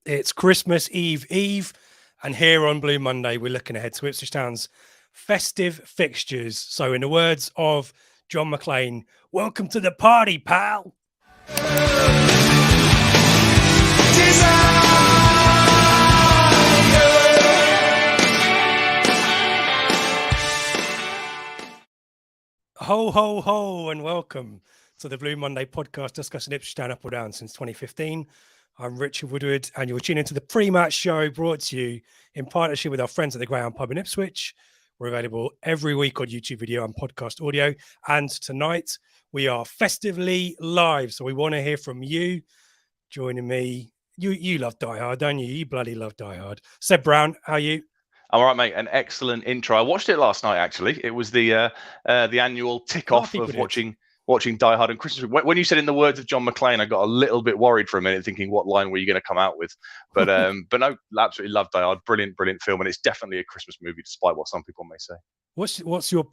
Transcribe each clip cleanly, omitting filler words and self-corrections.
It's Christmas Eve, and here on Blue Monday, we're looking ahead to Ipswich Town's festive fixtures. So, in the words of John McClane, welcome to the party, pal. Ho, ho, ho, and welcome to the Blue Monday podcast discussing Ipswich Town up or down since 2015. I'm Richard Woodward, and you're tuning into the Prematch show brought to you in partnership with our friends at the Greyhound Pub in Ipswich. We're available every week on YouTube video and podcast audio. And tonight we are festively live. So we want to hear from you joining me. You love Die Hard, don't you? You bloody love Die Hard. Seb Brown, how are you? I'm all right, mate. An excellent intro. I watched it last night, actually. It was the annual tick-off of watching Die Hard and Christmas. When you said in the words of John McClane, I got a little bit worried for a minute, thinking, what line were you going to come out with? But no, absolutely love Die Hard. Brilliant film, and it's definitely a Christmas movie, despite what some people may say. What's your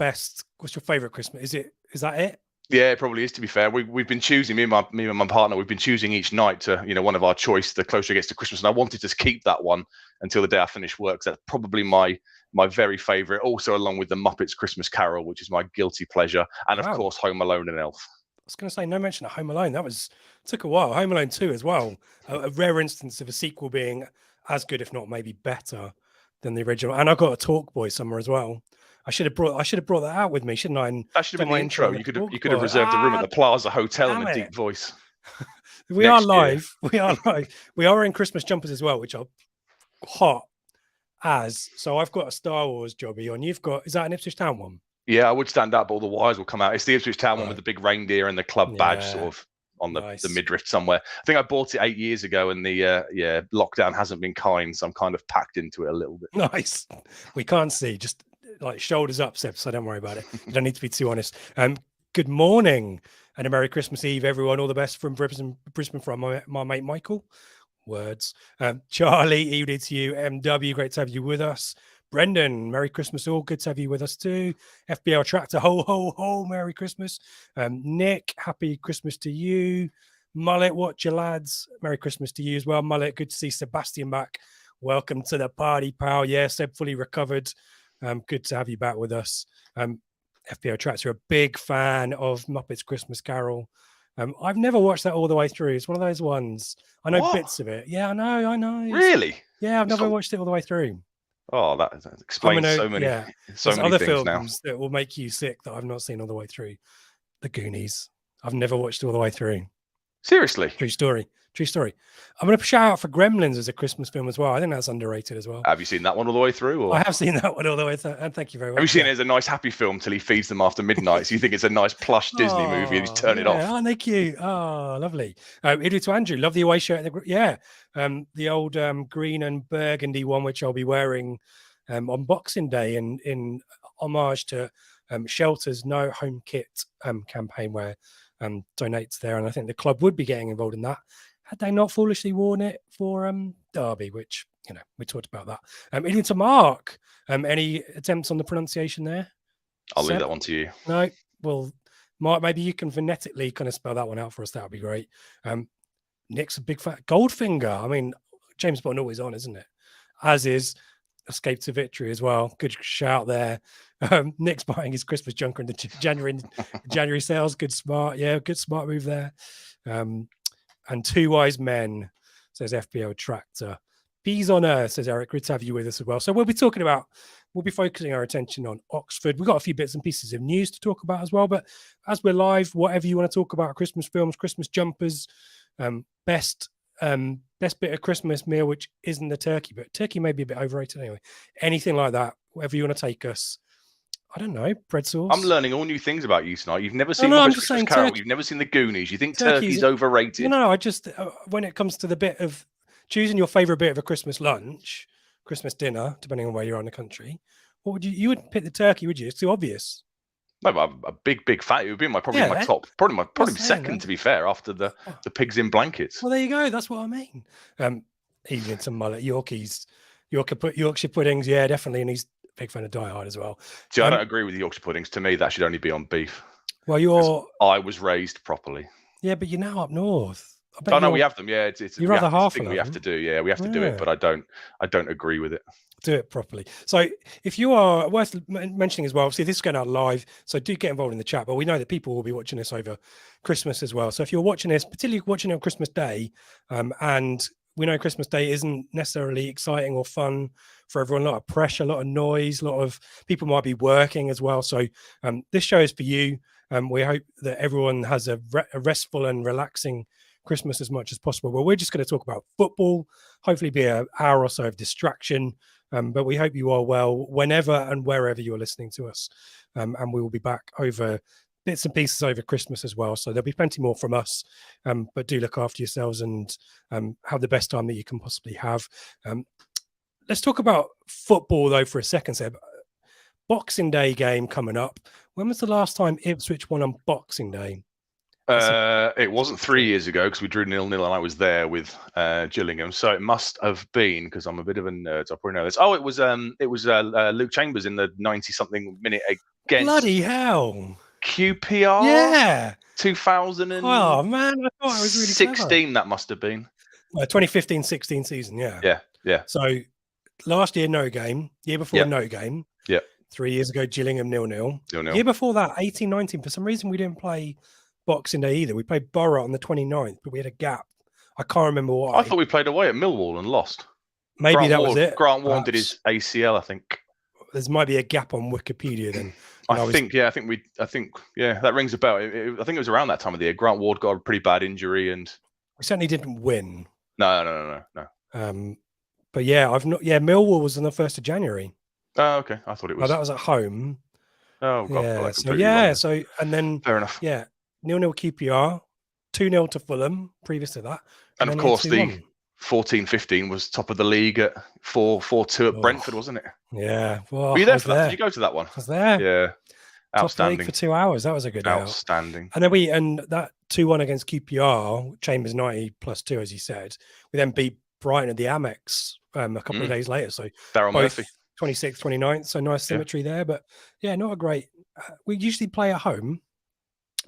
favourite Christmas? Is that it? Yeah, it probably is, to be fair. We've been choosing, me and my partner, we've been choosing each night to, one of our choice the closer it gets to Christmas. And I wanted to keep that one until the day I finish work. So that's probably my very favourite, also along with the Muppets Christmas Carol, which is my guilty pleasure. And of course, Home Alone and Elf. I was going to say, no mention of Home Alone. Took a while. Home Alone 2 as well. A rare instance of a sequel being as good, if not maybe better than the original. And I got a Talk Boy somewhere as well. I should have brought that out with me, shouldn't I? And that should have been my intro. You could have reserved a room at the Plaza Hotel in a deep voice. We are live. We are live. We are in Christmas jumpers as well, which are hot as. So I've got a Star Wars jobby on. You've got, is that an Ipswich Town one? Yeah, I would stand up, but all the wires will come out. It's the Ipswich Town one with the big reindeer and the club badge sort of on the midriff somewhere. I think I bought it 8 years ago, and the lockdown hasn't been kind, so I'm kind of packed into it a little bit. Nice. We can't see, just like shoulders up, Seb, so don't worry about it. You don't need to be too honest. Good morning and a Merry Christmas Eve, everyone. All the best from Brisbane from my mate Michael. Words. Charlie, evening to you. MW, great to have you with us. Brendan, Merry Christmas all. Good to have you with us too. FBL Tractor, ho, ho, ho, Merry Christmas. Nick, happy Christmas to you. Mullet, watch your lads. Merry Christmas to you as well. Mullet, good to see Sebastian back. Welcome to the party, pal. Yeah, Seb fully recovered. Good to have you back with us. FBL Tractor, a big fan of Muppets Christmas Carol. I've never watched that all the way through. It's one of those ones. I know bits of it. Yeah, I know. Really? Yeah, I've never watched it all the way through. Oh, that explains so many other things films now that will make you sick that I've not seen all the way through. The Goonies. I've never watched all the way through. Seriously? True story. I'm going to shout out for Gremlins as a Christmas film as well. I think that's underrated as well. Have you seen that one all the way through? Or? I have seen that one all the way through, and thank you very much. Have you seen it as a nice happy film till he feeds them after midnight? So you think it's a nice plush Disney movie and you turn it off? Aren't they cute? Oh, lovely. Idu to Andrew, love the away shirt. The old green and burgundy one, which I'll be wearing on Boxing Day in homage to Shelter's No Home Kit campaign, where donates there, and I think the club would be getting involved in that had they not foolishly worn it for Derby, which we talked about that. Even to Mark, any attempts on the pronunciation there? I'll leave that one to you. No, well, Mark, maybe you can phonetically kind of spell that one out for us. That would be great. Nick's a big fan. Goldfinger. I mean, James Bond always on, isn't it? As is Escape to Victory as well. Good shout there. Nick's buying his Christmas junker in the January sales. Good smart move there. And Two Wise Men, says FBL Tractor. Peas on Earth, says Eric. Good to have you with us as well. So we'll be focusing our attention on Oxford. We've got a few bits and pieces of news to talk about as well. But as we're live, whatever you want to talk about, Christmas films, Christmas jumpers, best bit of Christmas meal, which isn't the turkey, but turkey may be a bit overrated anyway. Anything like that, whatever you want to take us. I don't know, bread sauce. I'm learning all new things about you tonight. You've never seen Christmas Carol. You've never seen the Goonies. You think turkey's overrated? No, I just when it comes to the bit of choosing your favourite bit of a Christmas lunch, Christmas dinner, depending on where you're in the country, what would you wouldn't pick the turkey, would you? It's too obvious. No, but I'm a big fan. It would be my top, probably second, to be fair, after the pigs in blankets. Well, there you go. That's what I mean. Even some mullet, Yorkshire puddings, yeah, definitely, and he's a big fan of Die Hard as well. See, I don't agree with the Yorkshire puddings. To me, that should only be on beef. Well, I was raised properly. Yeah, but you're now up north. I bet Oh no, we have them. Yeah, it's you'd we have, rather it's a half thing of we have them. to do. Yeah, we have to do it, Yeah. but I don't agree with it. Do it properly. So if you are worth mentioning as well, obviously this is going out live, so do get involved in the chat, but we know that people will be watching this over Christmas as well. So if you're watching this, particularly watching it on Christmas Day, and we know Christmas Day isn't necessarily exciting or fun for everyone, a lot of pressure, a lot of noise, a lot of people might be working as well. So this show is for you. We hope that everyone has a restful and relaxing Christmas as much as possible. But we're just going to talk about football, hopefully be an hour or so of distraction. But we hope you are well whenever and wherever you're listening to us. And we will be back over bits and pieces over Christmas as well. So there'll be plenty more from us. But do look after yourselves and have the best time that you can possibly have. Let's talk about football, though, for a second, Seb. Boxing Day game coming up. When was the last time Ipswich won on Boxing Day? It wasn't 3 years ago because we drew 0-0 and I was there with Gillingham. So it must have been, because I'm a bit of a nerd, so I probably know this. Oh, it was Luke Chambers in the 90-something minute against bloody hell QPR. Yeah, 2000 and oh man, I thought I was really 16. That must have been 2015-16 season. Yeah. So last year no game, year before no game. Yeah. 3 years ago Gillingham 0-0. 0-0. Year before that 18-19. For some reason we didn't play Boxing Day either. We played Borough on the 29th, but we had a gap. I can't remember why. I thought we played away at Millwall and lost. Maybe Grant that Ward, was it. Grant Warren did his ACL, I think. There might be a gap on Wikipedia then. I think that rings a bell. I think it was around that time of the year. Grant Ward got a pretty bad injury, and we certainly didn't win. No. But yeah, Millwall was on the 1st of January. Oh, okay. I thought it was. Oh, that was at home. Oh, God. Yeah. And then fair enough. Yeah, 0-0 QPR, 2-0 to Fulham. Previous to that, and of course the 14-15 was top of the league at 4-2 at Brentford, wasn't it? Yeah. Well, were you there for that? Did you go to that one? I was there. Yeah. Outstanding. Top of the league for 2 hours. That was a good outstanding. And then that 2-1 against QPR, Chambers 90 +2, as you said. We then beat Brighton at the Amex a couple of days later. So Daryl Murphy. 26th, 29th. So nice symmetry there. But yeah, not a great. We usually play at home,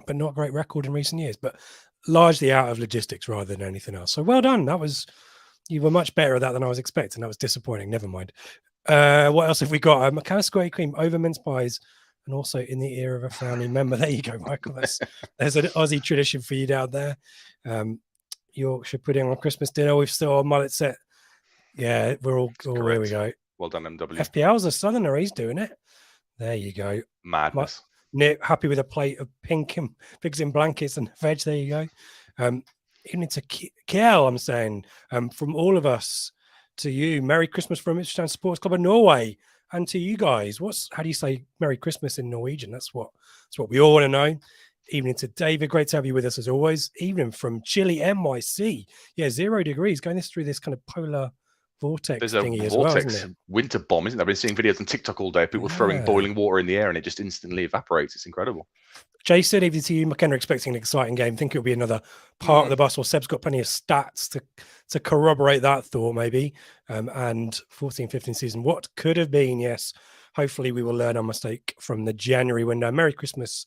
but not a great record in recent years. But largely out of logistics rather than anything else. So well done. You were much better at that than I was expecting. That was disappointing. Never mind. What else have we got? Macana square cream over mince pies, and also in the ear of a family member. There you go, Michael. There's an Aussie tradition for you down there. Yorkshire pudding on Christmas dinner. We've still our mullet set. Yeah, we're all here we go. Well done, MW. FPL's a southerner. He's doing it. There you go. Madness. Nick, happy with a plate of pigs in blankets and veg. There you go. Even to Kiel, I'm saying, from all of us to you, Merry Christmas from Ipswich Town Sports Club of Norway, and to you guys. How do you say Merry Christmas in Norwegian? That's what we all want to know. Evening to David, great to have you with us as always. Evening from Chile, NYC. Yeah, 0 degrees. Going through this kind of polar vortex thingy as well, isn't it? Winter bomb, isn't it? I've been seeing videos on TikTok all day. People throwing boiling water in the air and it just instantly evaporates. It's incredible. Jason, evening to you. McKenna expecting an exciting game. Think it'll be another part of the bus. Well, Seb's got plenty of stats to corroborate that thought, maybe. And 14-15 season, what could have been? Yes, hopefully we will learn our mistake from the January window. Merry Christmas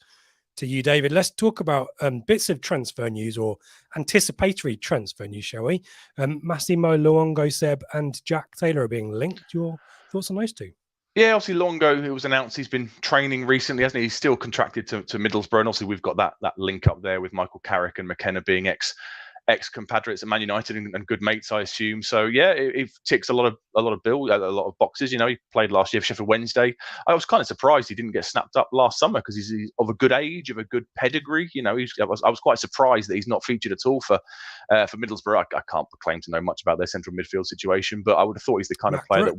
to you, David. Let's talk about bits of transfer news or anticipatory transfer news, shall we? Massimo Luongo, Seb, and Jack Taylor are being linked. Your thoughts on those two? Yeah, obviously Luongo, it was announced he's been training recently, hasn't he? He's still contracted to Middlesbrough, and obviously we've got that link up there with Michael Carrick and McKenna being ex-compatriots at Man United and good mates, I assume. So yeah, it ticks a lot of boxes. You know, he played last year for Sheffield Wednesday. I was kind of surprised he didn't get snapped up last summer because he's of a good age, of a good pedigree. You know, I was quite surprised that he's not featured at all for Middlesbrough. I can't proclaim to know much about their central midfield situation, but I would have thought he's the kind of player that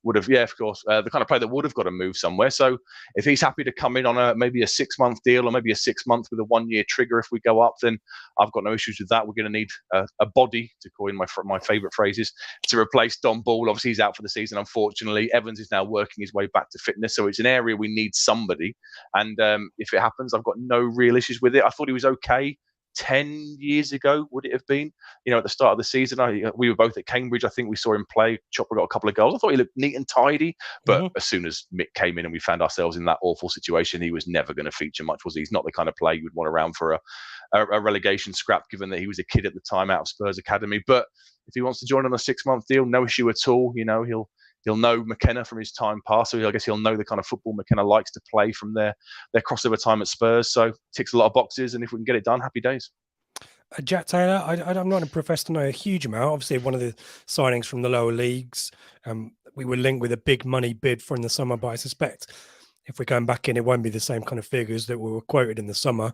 would have, yeah, of course, the kind of player that would have got to move somewhere. So if he's happy to come in on maybe a 6-month deal or maybe a 6 month with a 1-year trigger if we go up, then I've got no issues with that. We're going to need a body, to coin my favourite phrases, to replace Don Ball. Obviously, he's out for the season, unfortunately. Evans is now working his way back to fitness, so it's an area we need somebody. And if it happens, I've got no real issues with it. I thought he was okay 10 years ago, would it have been? You know, at the start of the season, we were both at Cambridge. I think we saw him play. Chopper got a couple of goals. I thought he looked neat and tidy, but as soon as Mick came in and we found ourselves in that awful situation, he was never going to feature much, was he? He's not the kind of player you would want around for a relegation scrap, given that he was a kid at the time out of Spurs Academy. But if he wants to join on a 6-month deal, no issue at all. He'll know McKenna from his time past, so I guess he'll know the kind of football McKenna likes to play from their crossover time at Spurs. So ticks a lot of boxes, and if we can get it done, happy days. Jack Taylor, I'm not professed to know a huge amount. Obviously, one of the signings from the lower leagues. We were linked with a big money bid for in the summer, but I suspect if we're going back in, it won't be the same kind of figures that were quoted in the summer.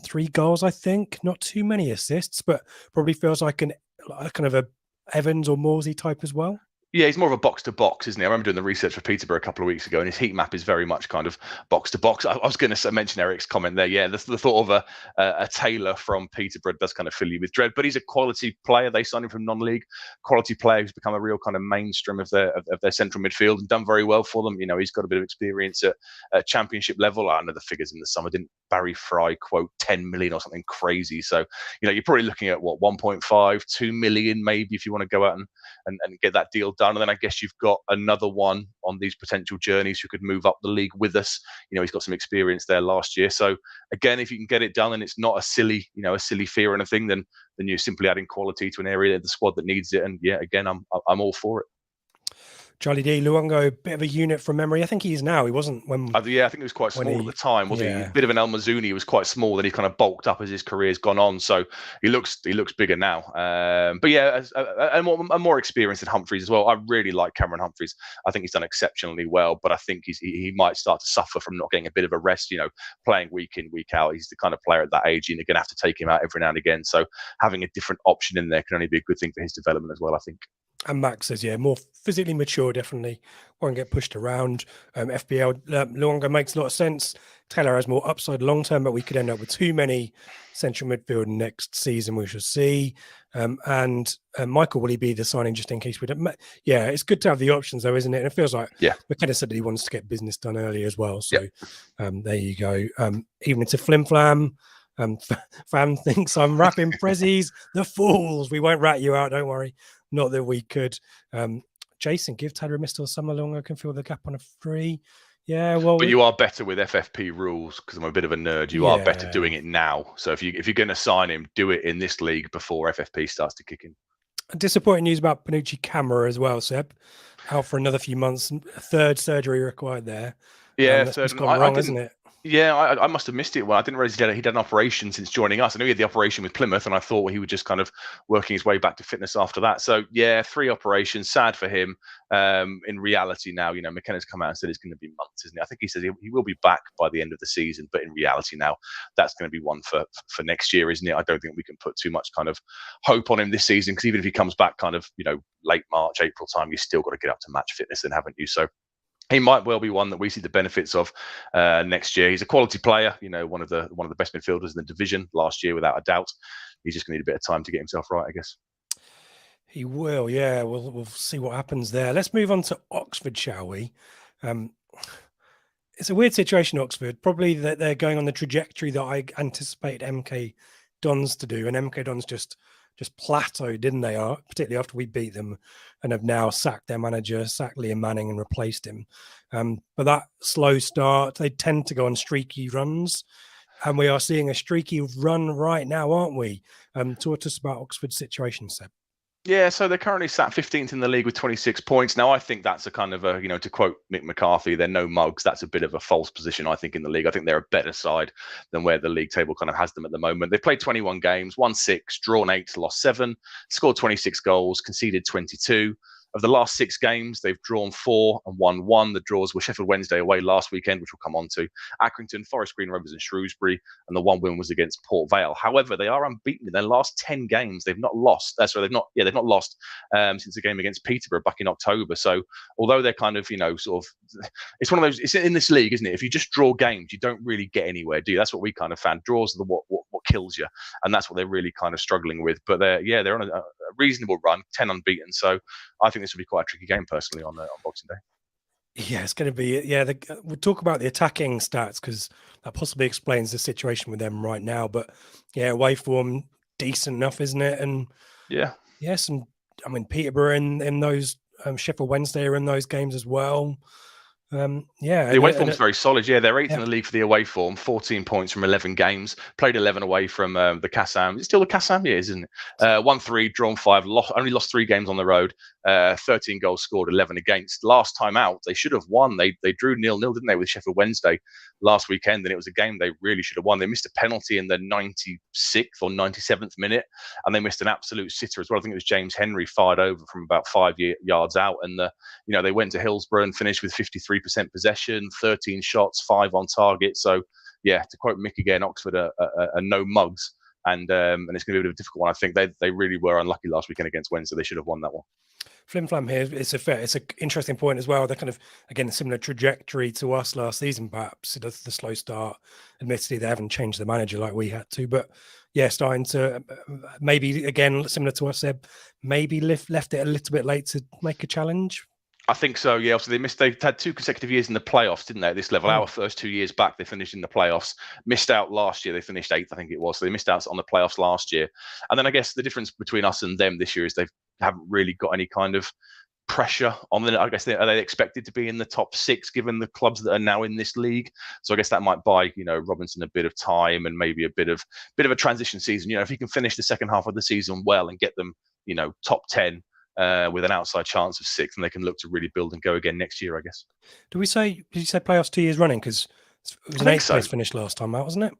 3 goals, I think, not too many assists, but probably feels like a kind of a Evans or Morsey type as well. Yeah, he's more of a box-to-box, isn't he? I remember doing the research for Peterborough a couple of weeks ago, and his heat map is very much kind of box-to-box. I was going to mention Eric's comment there. Yeah, the thought of a Taylor from Peterborough does kind of fill you with dread, but he's a quality player. They signed him from non-league, quality player who's become a real kind of mainstream of their central midfield and done very well for them. He's got a bit of experience at championship level. I know the figures in the summer. Didn't Barry Fry quote 10 million or something crazy? So, you're probably looking at 1.5, 2 million maybe if you want to go out and get that deal done. And then I guess you've got another one on these potential journeys who could move up the league with us. He's got some experience there last year. So again, if you can get it done and it's not a silly fee or anything, then you're simply adding quality to an area of the squad that needs it. And yeah, again, I'm all for it. Charlie D. Luongo, bit of a unit from memory. I think he is now. He wasn't when. Yeah, I think he was quite small at the time, wasn't he? A bit of an El Mazzuni. He was quite small. Then he kind of bulked up as his career's gone on. So he looks bigger now. But yeah, and more experienced than Humphreys as well. I really like Cameron Humphreys. I think he's done exceptionally well. But I think he might start to suffer from not getting a bit of a rest. Playing week in, week out. He's the kind of player at that age, and you're going to have to take him out every now and again. So having a different option in there can only be a good thing for his development as well, I think. And Max says, yeah, more physically mature, definitely. Won't get pushed around. FBL, Luongo makes a lot of sense. Taylor has more upside long term, but we could end up with too many central midfield next season. We shall see. And Michael, will he be the signing just in case we don't? Yeah, it's good to have the options, though, isn't it? And it feels like McKenna said that he wants to get business done early as well. So there you go. Even it's a flim flam. Fam thinks I'm rapping Prezzies. The fools. We won't rat you out. Don't worry. Not that we could. Jason, give Taylor a Mr. Summer longer, can fill the gap on a free. Yeah, well, but you are better with FFP rules because I'm a bit of a nerd. You are better doing it now. So if you're going to sign him, do it in this league before FFP starts to kick in. Disappointing news about Panucci Camera as well, Seb. Out for another few months. Third surgery required there. Yeah, that's gone wrong, isn't it? Yeah, I must have missed it. Well, I didn't realize he'd had an operation since joining us. I knew he had the operation with Plymouth, and I thought he was just kind of working his way back to fitness after that. So, yeah, 3 operations. Sad for him. In reality now, McKenna's come out and said it's going to be months, isn't it? I think he said he will be back by the end of the season, but in reality now, that's going to be one for next year, isn't it? I don't think we can put too much kind of hope on him this season, because even if he comes back kind of, late March, April time, you've still got to get up to match fitness then, haven't you? So he might well be one that we see the benefits of next year. He's a quality player, one of the best midfielders in the division last year, without a doubt. He's just going to need a bit of time to get himself right, I guess. He will, yeah. We'll see what happens there. Let's move on to Oxford, shall we? It's a weird situation, Oxford. Probably that they're going on the trajectory that I anticipate MK Dons to do, and MK Dons just plateaued, didn't they? Particularly after we beat them, and have now sacked their manager, sacked Liam Manning, and replaced him. But that slow start, they tend to go on streaky runs, and we are seeing a streaky run right now, aren't we? Talk to us about Oxford's situation, Seb. Yeah, so they're currently sat 15th in the league with 26 points. Now, I think that's a kind of a, to quote Mick McCarthy, they're no mugs. That's a bit of a false position, I think, in the league. I think they're a better side than where the league table kind of has them at the moment. They've played 21 games, won 6, drawn 8, lost 7, scored 26 goals, conceded 22. Of the last 6 games, they've drawn 4 and won 1. The draws were Sheffield Wednesday away last weekend, which we'll come on to, Accrington, Forest Green Rovers and Shrewsbury, and the one win was against Port Vale. However, they are unbeaten in their last 10 games. They've not lost. They've not lost since the game against Peterborough back in October. So although they're kind of, sort of, it's one of those, it's in this league, isn't it? If you just draw games, you don't really get anywhere, do you? That's what we kind of found. Draws are what kills you, and that's what they're really kind of struggling with. But they're on a reasonable run, 10 unbeaten. So I think this will be quite a tricky game personally on Boxing Day. Yeah, it's going to be. Yeah, we'll talk about the attacking stats because that possibly explains the situation with them right now. But yeah, away form decent enough, isn't it? And yes, and I mean Peterborough in those Sheffield Wednesday are in those games as well. The away form's very solid. Yeah, they're 8th in the league for the away form, 14 points from 11 games. Played 11 away from the Kassam. It's still the Kassam, yeah, isn't it? Won 3, drawn 5, only lost 3 games on the road. 13 goals scored, 11 against. Last time out, they should have won. They drew 0-0, didn't they, with Sheffield Wednesday last weekend? And it was a game they really should have won. They missed a penalty in the 96th or 97th minute, and they missed an absolute sitter as well. I think it was James Henry fired over from about 5 yards out, and they went to Hillsborough and finished with 53% possession, 13 shots, 5 on target. So, yeah, to quote Mick again, Oxford are no mugs, and it's going to be a bit of a difficult one. I think they really were unlucky last weekend against Wednesday. They should have won that one. Flim Flam here. It's an interesting point as well. They're kind of, again, a similar trajectory to us last season, perhaps. The slow start. Admittedly, they haven't changed the manager like we had to, but yeah, starting to maybe, again, similar to us, Seb, maybe left it a little bit late to make a challenge. I think so, yeah. So they've had 2 consecutive years in the playoffs, didn't they, at this level? Our first 2 years back, they finished in the playoffs. Missed out last year. They finished 8th, I think it was. So they missed out on the playoffs last year. And then I guess the difference between us and them this year is they haven't really got any kind of pressure on them. I guess are they expected to be in the top 6 given the clubs that are now in this league? So I guess that might buy Robinson a bit of time and maybe a bit of a transition season. If he can finish the second half of the season well and get them top 10 with an outside chance of 6th, and they can look to really build and go again next year, I guess. Did you say playoffs 2 years running? Because it was an 8th place finish last time out, wasn't it?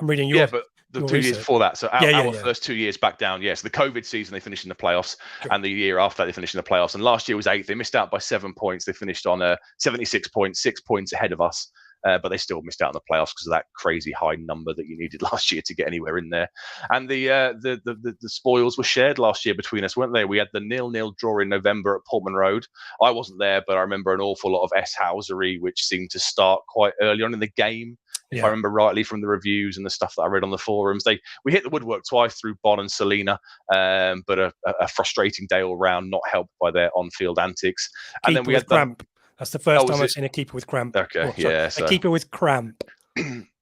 I'm reading your. Yeah, but the 2 years before that. So our first 2 years back down, yes. The COVID season, they finished in the playoffs, and the year after that, they finished in the playoffs. And last year was 8th. They missed out by 7 points. They finished on 76 points, 6 points ahead of us. But they still missed out on the playoffs because of that crazy high number that you needed last year to get anywhere in there. And the spoils were shared last year between us, weren't they? We had the 0-0 draw in November at Portman Road. I wasn't there, but I remember an awful lot of S-housery, which seemed to start quite early on in the game. If I remember rightly from the reviews and the stuff that I read on the forums, we hit the woodwork twice through Bon and Selena, but a frustrating day all round, not helped by their on-field antics. And then we had cramp. That's the first time I've seen a keeper with cramp. Okay, a keeper with cramp.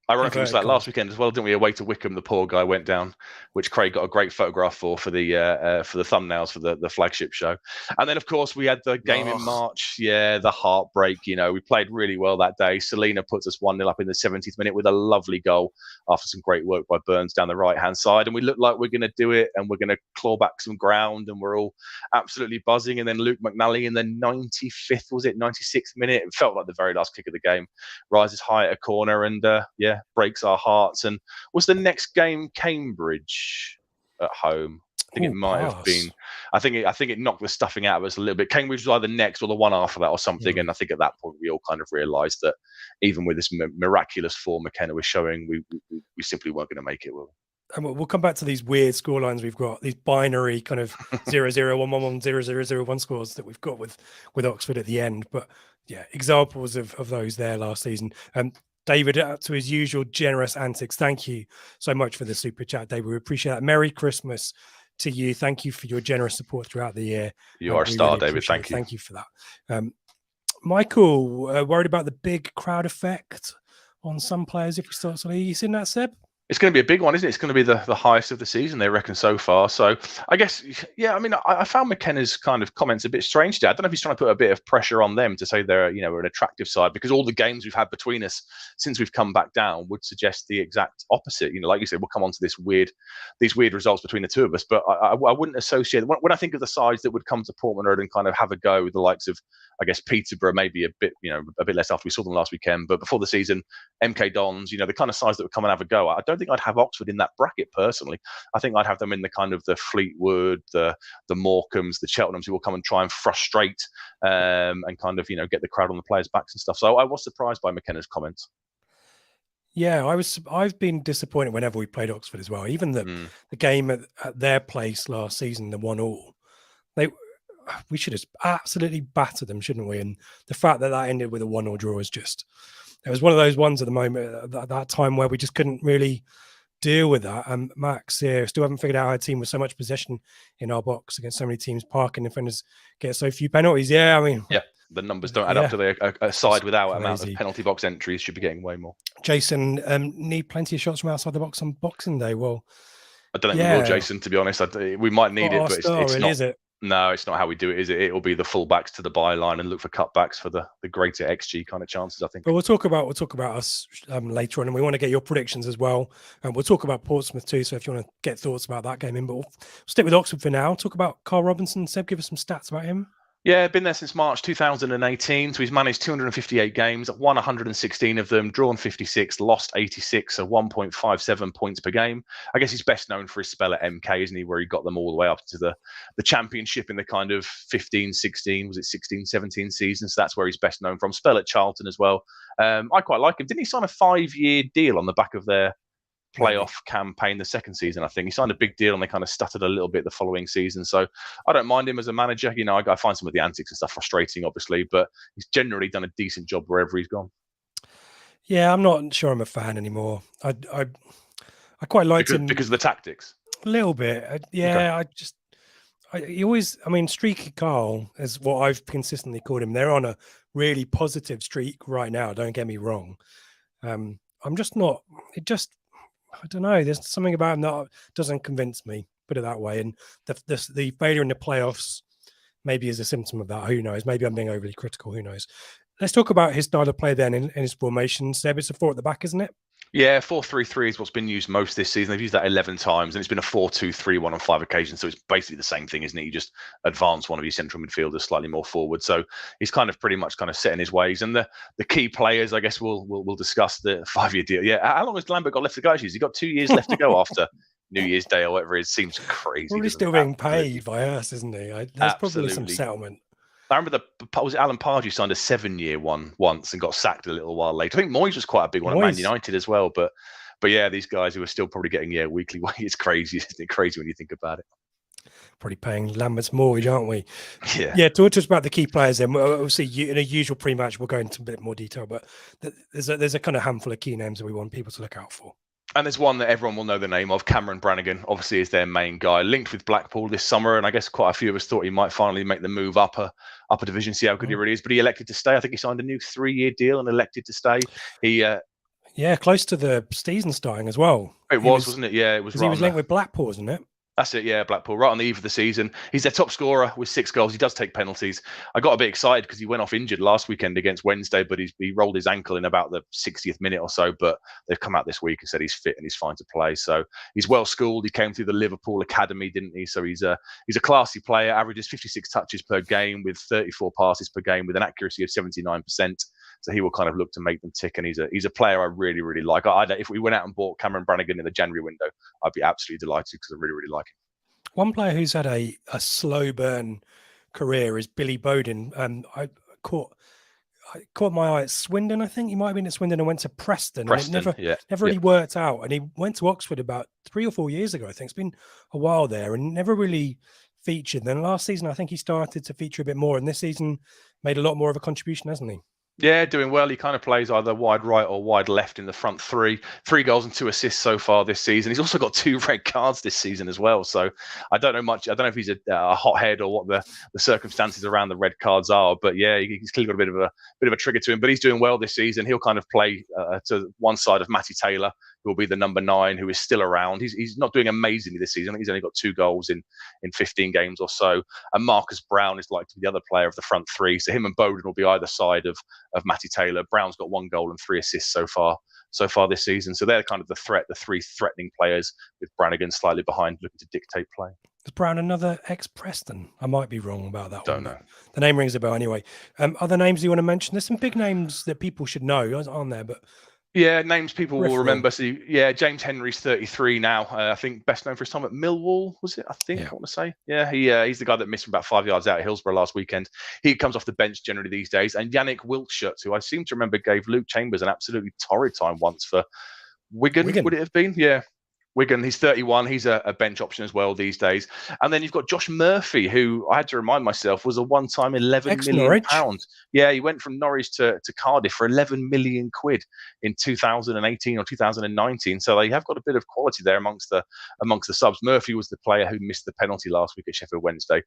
Ironically, it was like last weekend as well, didn't we? Away to Wickham, the poor guy went down, which Craig got a great photograph for the thumbnails for the flagship show. And then, of course, we had the game in March. Yeah, the heartbreak. We played really well that day. Selena puts us 1-0 up in the 70th minute with a lovely goal after some great work by Burns down the right-hand side. And we looked like we're going to do it, and we're going to claw back some ground, and we're all absolutely buzzing. And then Luke McNally in the 96th minute, it felt like the very last kick of the game, rises high at a corner, and breaks our hearts. And was the next game Cambridge at home? I think it might have been. I think it knocked the stuffing out of us a little bit. Cambridge was either next or the one after that or something. And I think at that point we all kind of realised that even with this miraculous form McKenna was showing, we simply weren't going to make it. And we'll come back to these weird scorelines we've got, these binary kind of 0-0, 1-1-1, 0-0, 0-1 scores that we've got with Oxford at the end. But yeah, examples of those there last season. David, to his usual generous antics, thank you so much for the super chat, David. We appreciate that. Merry Christmas to you. Thank you for your generous support throughout the year. You are a star, really, David. Thank you. Thank you for that. Michael, worried about the big crowd effect on some players if we start to leave. You seen that, Seb? It's going to be a big one, isn't it? It's going to be the highest of the season, they reckon, so far. So I guess, I mean, I found McKenna's kind of comments a bit strange today. I don't know if he's trying to put a bit of pressure on them to say they're, an attractive side, because all the games we've had between us since we've come back down would suggest the exact opposite. Like you said, we'll come on to these weird results between the two of us, but I wouldn't associate, when I think of the sides that would come to Portman Road and kind of have a go with the likes of, I guess, Peterborough, maybe a bit less after we saw them last weekend, but before the season, MK Dons, the kind of sides that would come and have a go. I don't think I'd have Oxford in that bracket personally. I think I'd have them in the kind of the Fleetwood, the Morecambs, the Cheltenhams, who will come and try and frustrate and kind of get the crowd on the players' backs and stuff. So I was surprised by McKenna's comments. Yeah, I've been disappointed whenever we played Oxford as well. Even the game at their place last season, the 1-1, we should have absolutely battered them, shouldn't we? And the fact that ended with a 1-1 draw is just, it was one of those ones at the moment at that time where we just couldn't really deal with that. And Max here, still haven't figured out how a team with so much possession in our box against so many teams parking defenders get so few penalties. Yeah, I mean, the numbers don't add up to a side without amount of penalty box entries should be getting way more. Jason, need plenty of shots from outside the box on Boxing Day. Well, I don't think we will, Jason, to be honest. We might need it, but it's not. Is it? No, it's not how we do it, is it? It'll be the fullbacks to the byline and look for cutbacks for the greater XG kind of chances, I think. But we'll talk about us later on, and we want to get your predictions as well. And we'll talk about Portsmouth too. So if you want to get thoughts about that game in, but we'll stick with Oxford for now. Talk about Carl Robinson. Seb, give us some stats about him. Yeah, been there since March 2018. So he's managed 258 games, won 116 of them, drawn 56, lost 86, so 1.57 points per game. I guess he's best known for his spell at MK, isn't he? Where he got them all the way up to the championship in the kind of 15, 16, was it 16, 17 season? So that's where he's best known from. Spell at Charlton as well. I quite like him. Didn't he sign a 5-year deal on the back of their playoff campaign the second season? I think he signed a big deal and they kind of stuttered a little bit the following season, so I don't mind him as a manager. I find some of the antics and stuff frustrating, obviously, but he's generally done a decent job wherever he's gone. Yeah, I'm not sure I'm a fan anymore. I quite liked him because of the tactics a little bit. Yeah, okay. He always, Streaky Carl is what I've consistently called him. They're on a really positive streak right now, don't get me wrong. I'm just not, I don't know. There's something about him that doesn't convince me, put it that way. And the failure in the playoffs maybe is a symptom of that. Who knows? Maybe I'm being overly critical. Who knows? Let's talk about his style of play then in his formation. Seb, it's a 4 at the back, isn't it? Yeah, 4-3-3 is what's been used most this season. They've used that 11 times, and it's been a 4-2-3-1 on 5 occasions. So it's basically the same thing, isn't it? You just advance one of your central midfielders slightly more forward. So he's pretty much set in his ways. And the key players, I guess, we'll discuss the 5-year deal. Yeah, how long has Lambert got left to go? Actually, he's got 2 years left to go after New Year's Day or whatever it is. Seems crazy. Probably still being paid by us, isn't he? There's probably some settlement. I remember was it Alan Pardew signed a 7-year one once and got sacked a little while later. I think Moyes was quite a big one at Man United as well. But yeah, these guys who are still probably getting weekly wage. It's crazy, isn't it? Crazy when you think about it. Probably paying Lambert's mortgage, aren't we? Yeah. Yeah. Talk to us about the key players. Then we'll see in a usual pre-match. We'll go into a bit more detail, but there's a kind of handful of key names that we want people to look out for. And there's one that everyone will know the name of. Cameron Brannigan, obviously, is their main guy, linked with Blackpool this summer. And I guess quite a few of us thought he might finally make the move up a division, see how good he really is. But he elected to stay. I think he signed a new 3-year deal and elected to stay. Yeah, close to the season starting as well. It wasn't it? Yeah, it was. He was linked with Blackpool, wasn't it? That's it, yeah, Blackpool, right on the eve of the season. He's their top scorer with 6 goals. He does take penalties. I got a bit excited because he went off injured last weekend against Wednesday, but he rolled his ankle in about the 60th minute or so. But they've come out this week and said he's fit and he's fine to play. So he's well schooled. He came through the Liverpool Academy, didn't he? So he's a classy player, averages 56 touches per game with 34 passes per game with an accuracy of 79%. So he will look to make them tick, and he's a player I really, really like. If we went out and bought Cameron Brannigan in the January window, I'd be absolutely delighted because I really, really like him. One player who's had a slow burn career is Billy Bowden. I caught my eye at Swindon. I think he might have been at Swindon and went to Preston. And it never really worked out. And he went to Oxford about 3 or 4 years ago. I think it's been a while there and never really featured. Then last season, I think he started to feature a bit more. And this season made a lot more of a contribution, hasn't he? Yeah, doing well. He plays either wide right or wide left in the front 3. 3 goals and 2 assists so far this season. He's also got 2 red cards this season as well. So I don't know much. I don't know if he's a hothead or what the circumstances around the red cards are. But yeah, he's clearly got a bit of a trigger to him. But he's doing well this season. He'll play to one side of Matty Taylor, who will be the number 9, who is still around. He's not doing amazingly this season. I think he's only got 2 goals in 15 games or so. And Marcus Brown is like to be the other player of the front 3. So him and Bowden will be either side of Matty Taylor. Brown's got 1 goal and 3 assists so far this season. So they're the 3 threatening players, with Brannigan slightly behind, looking to dictate play. Is Brown another ex-Preston? I might be wrong about that. Don't know. The name rings a bell anyway. Other names you want to mention? There's some big names that people should know, aren't there? But yeah, names people will remember. So yeah, James Henry's 33 now. I think best known for his time at Millwall, was it? I want to say. Yeah, he's the guy that missed from about 5 yards out at Hillsborough last weekend. He comes off the bench generally these days. And Yannick Wiltshire, who I seem to remember gave Luke Chambers an absolutely torrid time once for Wigan. Would it have been? Yeah. Wigan, he's 31. He's a bench option as well these days. And then you've got Josh Murphy, who I had to remind myself was a one-time £11 million. Yeah, he went from Norwich to Cardiff for 11 million quid in 2018 or 2019. So they have got a bit of quality there amongst the subs. Murphy was the player who missed the penalty last week at Sheffield Wednesday.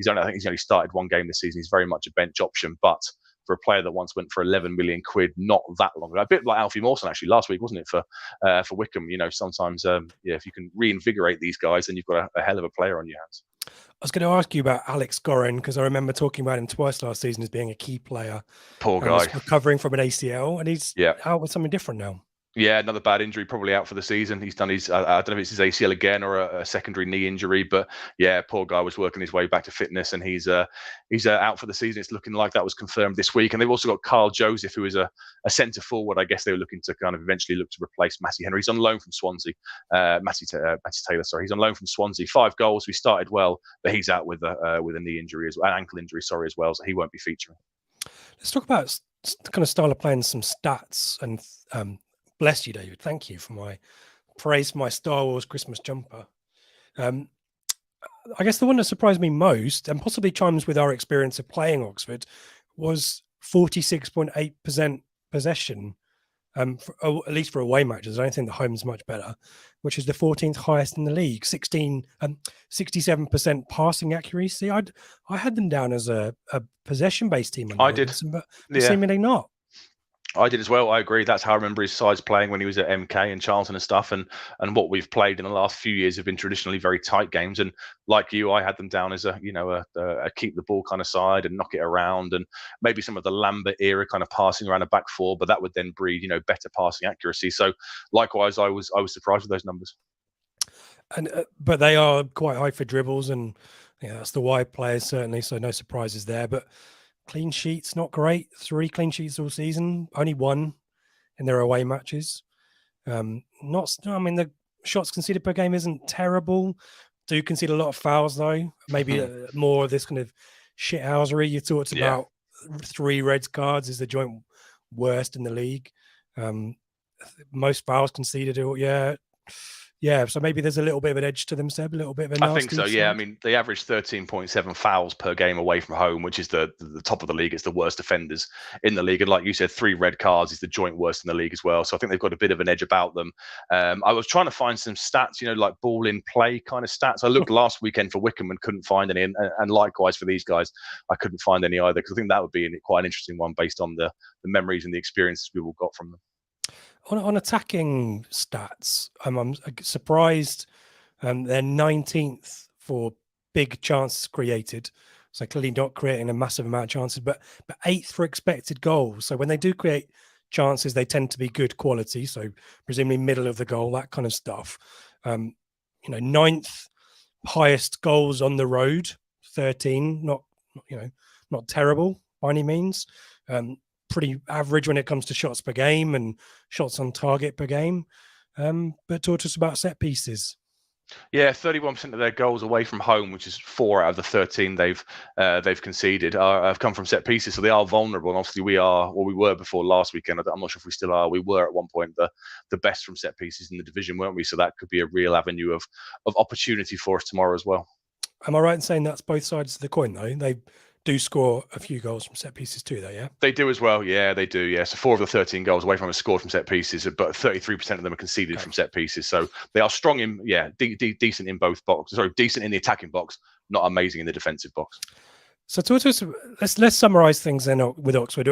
I think he's only started 1 game this season. He's very much a bench option, but for a player that once went for 11 million quid not that long ago. A bit like Alfie Mawson actually last week, wasn't it, for Wickham? Sometimes if you can reinvigorate these guys, then you've got a hell of a player on your hands. I was going to ask you about Alex Gorin because I remember talking about him twice last season as being a key player. Poor and guy. was recovering from an ACL, and he's Yeah. out with something different now. Yeah, another bad injury, probably out for the season. He's done his, I don't know if it's his ACL again or a secondary knee injury, but yeah, poor guy was working his way back to fitness, and he's out for the season. It's looking like that was confirmed this week. And they've also got Carl Joseph, who is a centre forward. I guess they were looking to kind of eventually look to replace Matty Henry. He's on loan from Swansea. Matty Taylor, sorry, he's on loan from Swansea. 5 goals. We started well, but he's out with a knee injury as well, an ankle injury, sorry, as well. So he won't be featuring. Let's talk about the kind of style of playing, some stats, and bless you, David. Thank you for my praise for my Star Wars Christmas jumper. I guess the one that surprised me most, and possibly chimes with our experience of playing Oxford, was 46.8% possession, at least for away matches. I don't think the home's much better, which is the 14th highest in the league. 67% passing accuracy. I had them down as a possession-based team. I did, but seemingly not. I did as well. I agree. That's how I remember his sides playing when he was at MK and Charlton and stuff. And what we've played in the last few years have been traditionally very tight games. And like you, I had them down as a keep the ball kind of side and knock it around, and maybe some of the Lambert era kind of passing around a back four. But that would then breed better passing accuracy. So likewise, I was surprised with those numbers. And but they are quite high for dribbles, and that's the wide players certainly. So no surprises there. But clean sheets, not great. 3 clean sheets all season, only 1 in their away matches. The shots conceded per game isn't terrible. Do concede a lot of fouls though. Maybe more of this kind of shithousery. You talked about 3 red cards is the joint worst in the league. Most fouls conceded. Yeah, so maybe there's a little bit of an edge to them, Seb, a little bit of a nasty I think so, yeah. I mean, they average 13.7 fouls per game away from home, which is the top of the league. It's the worst defenders in the league. And like you said, 3 red cards is the joint worst in the league as well. So I think they've got a bit of an edge about them. I was trying to find some stats, like ball in play kind of stats. I looked last weekend for Wickham and couldn't find any. And likewise for these guys, I couldn't find any either, because I think that would be quite an interesting one based on the memories and the experiences we've all got from them. On attacking stats, I'm surprised they're 19th for big chances created. So clearly not creating a massive amount of chances, but 8th for expected goals. So when they do create chances, they tend to be good quality. So presumably middle of the goal, that kind of stuff. 9th highest goals on the road, 13. Not terrible by any means. Pretty average when it comes to shots per game and shots on target per game. But talk to us about set pieces. Yeah, 31% of their goals away from home, which is 4 out of the 13 they've conceded, have come from set pieces. So they are vulnerable. And obviously we were before last weekend. I'm not sure if we still are. We were at one point the best from set pieces in the division, weren't we? So that could be a real avenue of opportunity for us tomorrow as well. Am I right in saying that's both sides of the coin, though? They do score a few goals from set pieces too, though, yeah? They do as well, yeah, they do, yeah. So 4 of the 13 goals away from are scored from set pieces, but 33% of them are conceded from set pieces. So they are strong in, decent in both boxes. Sorry, decent in the attacking box, not amazing in the defensive box. So talk to us, let's summarise things then with Oxford.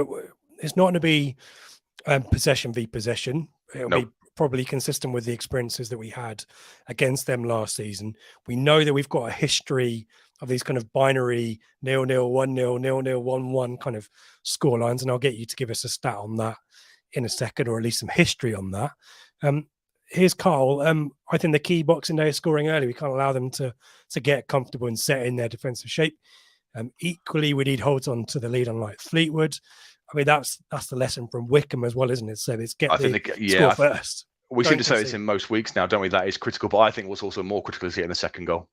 It's not going to be possession v possession. It'll be probably consistent with the experiences that we had against them last season. We know that we've got a history of these kind of binary 0-0, 1-0, 0-0, 1-1 kind of score lines. And I'll get you to give us a stat on that in a second, or at least some history on that. Here's Carl. I think the key Boxing Day is scoring early. We can't allow them to get comfortable and set in their defensive shape. Equally, we need holds on to the lead, unlike Fleetwood. I mean, that's the lesson from Wickham as well, isn't it? So it's score first. We seem to say this in most weeks now, don't we? That is critical, but I think what's also more critical is getting the second goal.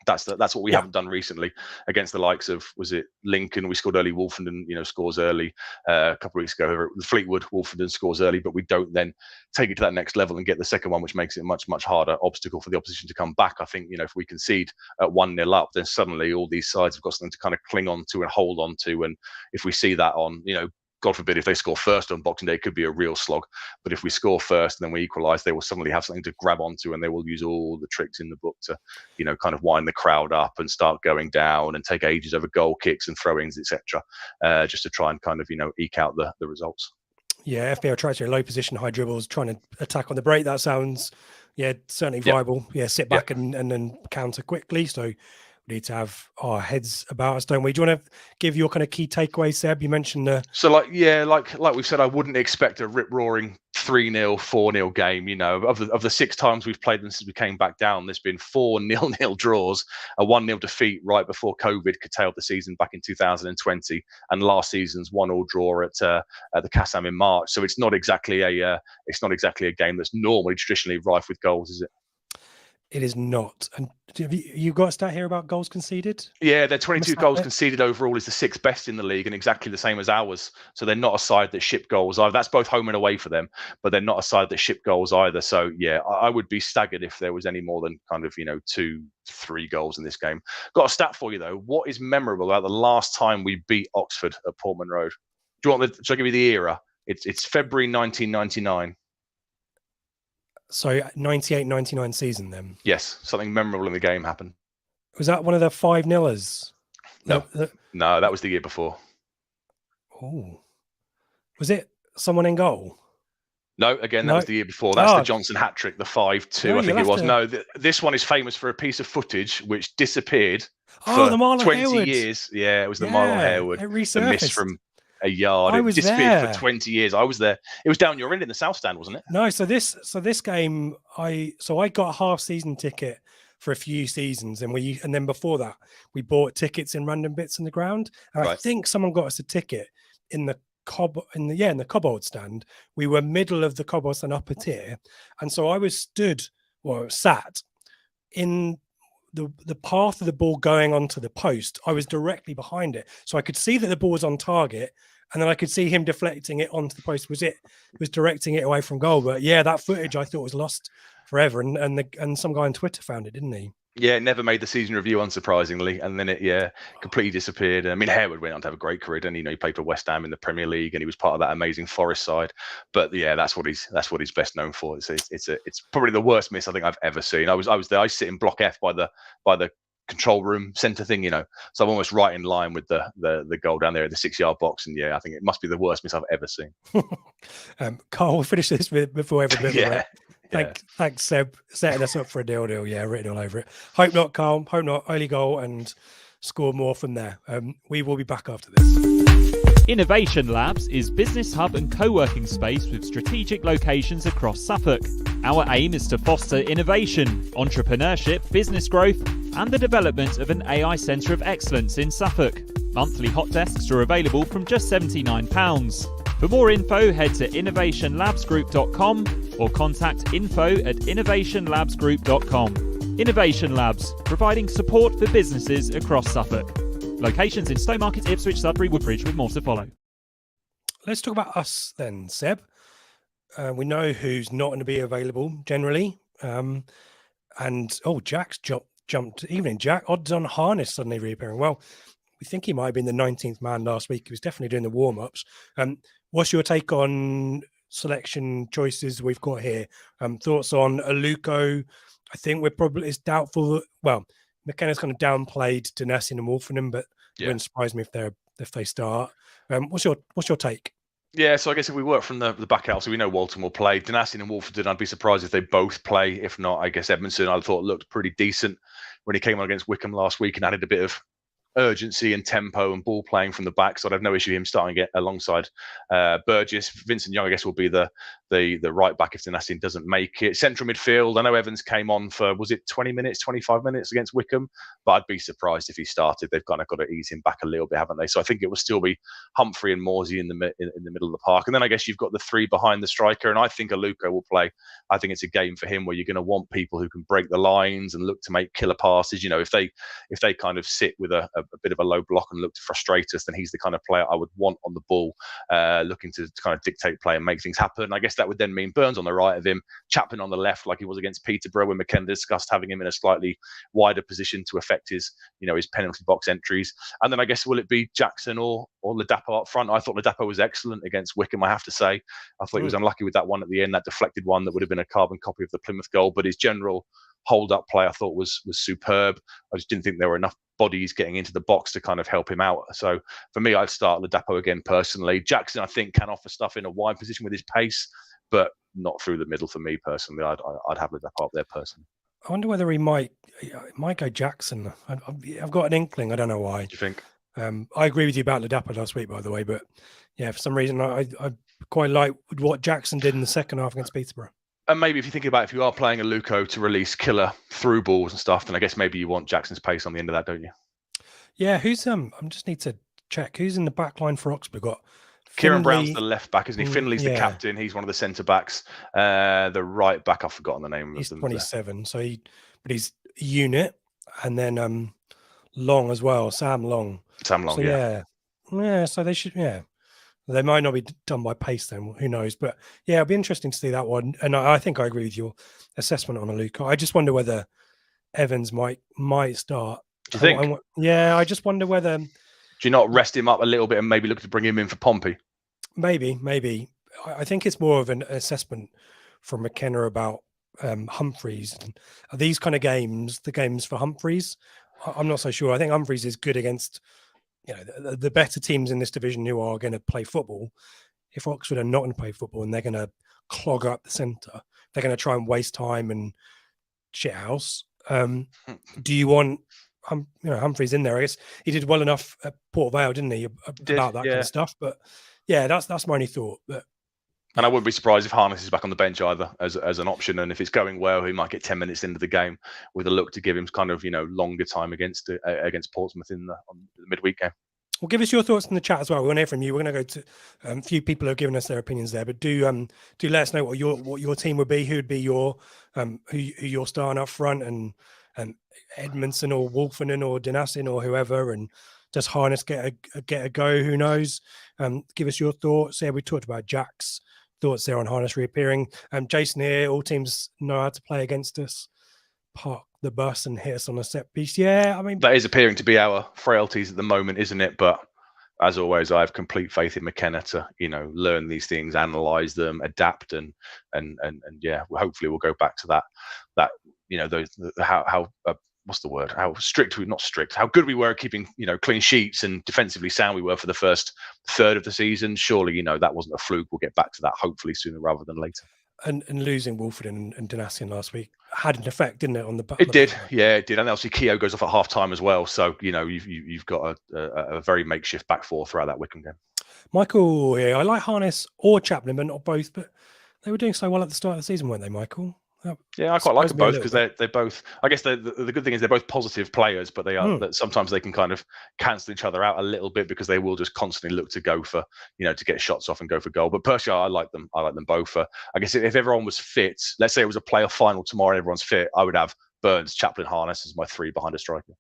That's what we haven't done recently against the likes of, was it Lincoln? We scored early. Wolfenden, scores early a couple of weeks ago. Fleetwood, Wolfenden scores early, but we don't then take it to that next level and get the second one, which makes it a much, much harder obstacle for the opposition to come back. I think, if we concede at 1-0 up, then suddenly all these sides have got something to kind of cling on to and hold on to. And if we see that on, God forbid, if they score first on Boxing Day, it could be a real slog. But if we score first and then we equalise, they will suddenly have something to grab onto, and they will use all the tricks in the book to, kind of wind the crowd up and start going down and take ages over goal kicks and throw-ins, etc., just to try and kind of, eke out the results. Yeah, FPL tries to low position, high dribbles, trying to attack on the break. That sounds, certainly viable. Yeah, sit back and then counter quickly. So we need to have our heads about us, don't we? Do you want to give your kind of key takeaway, Seb? You mentioned the like we've said, I wouldn't expect a rip roaring 3-0, 4-0 game. Of the 6 times we've played them since we came back down, there's been 4 0-0 draws, a 1-0 defeat right before COVID curtailed the season back in 2020, and last season's 1-1 draw at the Kassam in March. So it's not exactly a game that's normally traditionally rife with goals, is it? It is not. And have you got a stat here about goals conceded? Yeah, their 22 goals conceded overall is the 6th best in the league, and exactly the same as ours. So they're not a side that ship goals either. That's both home and away for them, but they're not a side that ship goals either. So yeah, I would be staggered if there was any more than kind of 2, 3 goals in this game. Got a stat for you though. What is memorable about the last time we beat Oxford at Portman Road? Should I give you the era? It's February 1999. So 98-99 season then? Yes, something memorable in the game happened. Was that one of the 5-0ers? No, that was the year before. Oh, was it someone in goal? No, again, that was the year before. That's the Johnson hat trick, the 5-2, I think it was. No, this one is famous for a piece of footage which disappeared for the Marlon 20 Harewood. years. Yeah, it was the Marlon Harewood. The miss from a yard. I was disappeared there for 20 years. I was there. It was down your end in the South Stand, wasn't it? No, so this game, I got a half season ticket for a few seasons, and then before that we bought tickets in random bits in the ground. And I think someone got us a ticket in the Cobbold stand. We were middle of the Cobbold stand, upper tier, and so I was sat in the path of the ball going onto the post. I was directly behind it, so I could see that the ball was on target, and then I could see him deflecting it onto the post. Was directing it away from goal. But yeah, that footage I thought was lost forever, and some guy on Twitter found it, didn't he? Yeah, it never made the season review, unsurprisingly, and then it completely disappeared. I mean, Harewood went on to have a great career, and he played for West Ham in the Premier League, and he was part of that amazing Forest side. But yeah, that's what he's best known for. It's probably the worst miss I think I've ever seen. I was there. I sit in Block F by the control room centre thing, so I'm almost right in line with the goal down there at the 6-yard box, and yeah, I think it must be the worst miss I've ever seen. Carl, we'll finish this before every bit. Thanks, Seb, setting us up for a deal. Yeah, written all over it. Hope not, Carl. Hope not. Early goal and score more from there. We will be back after this. Innovation Labs is business hub and co-working space with strategic locations across Suffolk. Our aim is to foster innovation, entrepreneurship, business growth, and the development of an AI centre of excellence in Suffolk. Monthly hot desks are available from just £79. For more info, head to innovationlabsgroup.com or contact info@innovationlabsgroup.com. Innovation Labs, providing support for businesses across Suffolk. Locations in Stowmarket, Ipswich, Sudbury, Woodbridge, with more to follow. Let's talk about us then, Seb. We know who's not going to be available generally. Jack's jumped. Evening, Jack. Odds on Harness suddenly reappearing. Well, we think he might have been the 19th man last week. He was definitely doing the warm-ups. What's your take on selection choices we've got here? Thoughts on Aluko? I think it's doubtful that, McKenna's kind of downplayed Denessian and Wolfenham, but it wouldn't surprise me if they start. What's your take? Yeah, so I guess if we work from the back out, so we know Walton will play. Denessian and Wolfenham, I'd be surprised if they both play. If not, I guess Edmondson, I thought looked pretty decent when he came on against Wickham last week and added a bit of urgency and tempo and ball playing from the back, so I'd have no issue him starting it alongside Burgess. Vincent Young, I guess, will be the right back if Denessian doesn't make it. Central midfield, I know Evans came on for, was it 20 minutes, 25 minutes against Wickham, but I'd be surprised if he started. They've kind of got to ease him back a little bit, haven't they? So I think it will still be Humphrey and Morsey in the middle of the park, and then I guess you've got the 3 behind the striker, and I think Aluko will play. I think it's a game for him where you're going to want people who can break the lines and look to make killer passes. If they kind of sit with a bit of a low block and look to frustrate us, then he's the kind of player I would want on the ball, looking to kind of dictate play and make things happen. I guess that would then mean Burns on the right of him, Chapman on the left, like he was against Peterborough when McKenna discussed having him in a slightly wider position to affect his penalty box entries. And then I guess, will it be Jackson or Ladapo up front? I thought Ladapo was excellent against Wickham, I have to say. I thought he was unlucky with that one at the end, that deflected one that would have been a carbon copy of the Plymouth goal, but his general hold-up play I thought was superb. I just didn't think there were enough bodies getting into the box to kind of help him out. So for me, I'd start Ladapo again personally. Jackson, I think, can offer stuff in a wide position with his pace, but not through the middle for me personally. I'd have Ladapo up there personally. I wonder whether he might go Jackson. I've got an inkling. I don't know why. Do you think? I agree with you about Ladapa last week, by the way, but yeah, for some reason I quite like what Jackson did in the second half against Peterborough. And maybe if you think about if you are playing a Luco to release killer through balls and stuff, then I guess maybe you want Jackson's pace on the end of that, don't you? Yeah, who's I just need to check who's in the back line for Oxford. Got Kieran Brown's the left back, isn't he? Finley's the yeah. captain. He's one of the centre backs. The right back, I've forgotten the name He's of them. 27, so he's a unit, and then Long as well, Sam Long. Sam Long, so, yeah. So they should, they might not be done by pace then. Who knows? But yeah, it'll be interesting to see that one. And I think I agree with your assessment on Aluka. I just wonder whether Evans might start. Do you think? I just wonder whether. Do you not rest him up a little bit and maybe look to bring him in for Pompey? Maybe. I think it's more of an assessment from McKenna about Humphreys. Are these kind of games the games for Humphreys? I'm not so sure. I think Humphreys is good against the better teams in this division who are going to play football. If Oxford are not going to play football and they're going to clog up the centre, they're going to try and waste time and shithouse. Do you want Humphreys in there? I guess he did well enough at Port Vale, didn't he? About that kind of stuff. But yeah, that's my only thought. And I wouldn't be surprised if Harness is back on the bench either as an option. And if it's going well, he might get 10 minutes into the game with a look to give him kind of longer time against Portsmouth on the midweek game. Well, give us your thoughts in the chat as well. We want to hear from you. We're going to go to a few people who have given us their opinions there, but do let us know what your team would be. Who would be your who you're starting up front, and Edmondson or Wolfenden or Denassin or whoever, and does Harness get a go? Who knows? Give us your thoughts. Yeah, we talked about Jack's thoughts there on Harness reappearing. Jason here. All teams know how to play against us. Park the bus and hit us on a set piece. Yeah, I mean, that is appearing to be our frailties at the moment, isn't it? But as always, I have complete faith in McKenna to learn these things, analyze them, adapt, and yeah, hopefully we'll go back to that how what's the word? How good we were at keeping clean sheets and defensively sound we were for the first third of the season. Surely that wasn't a fluke. We'll get back to that hopefully sooner rather than later. And losing Wolfenden and Denassin last week had an effect, didn't it? On the it did, yeah, it did. And obviously Keogh goes off at half time as well. So you've got a very makeshift back four throughout that Wickham game. Michael here. I like Harness or Chaplin, but not both. But they were doing so well at the start of the season, weren't they, Michael? Yeah, I quite like them both because they're both. I guess the good thing is they're both positive players, but they are that sometimes they can kind of cancel each other out a little bit because they will just constantly look to go for to get shots off and go for goal. But personally, I like them. I like them both. I guess if everyone was fit, let's say it was a playoff final tomorrow and everyone's fit, I would have Burns, Chaplin, Harness as my three behind a striker.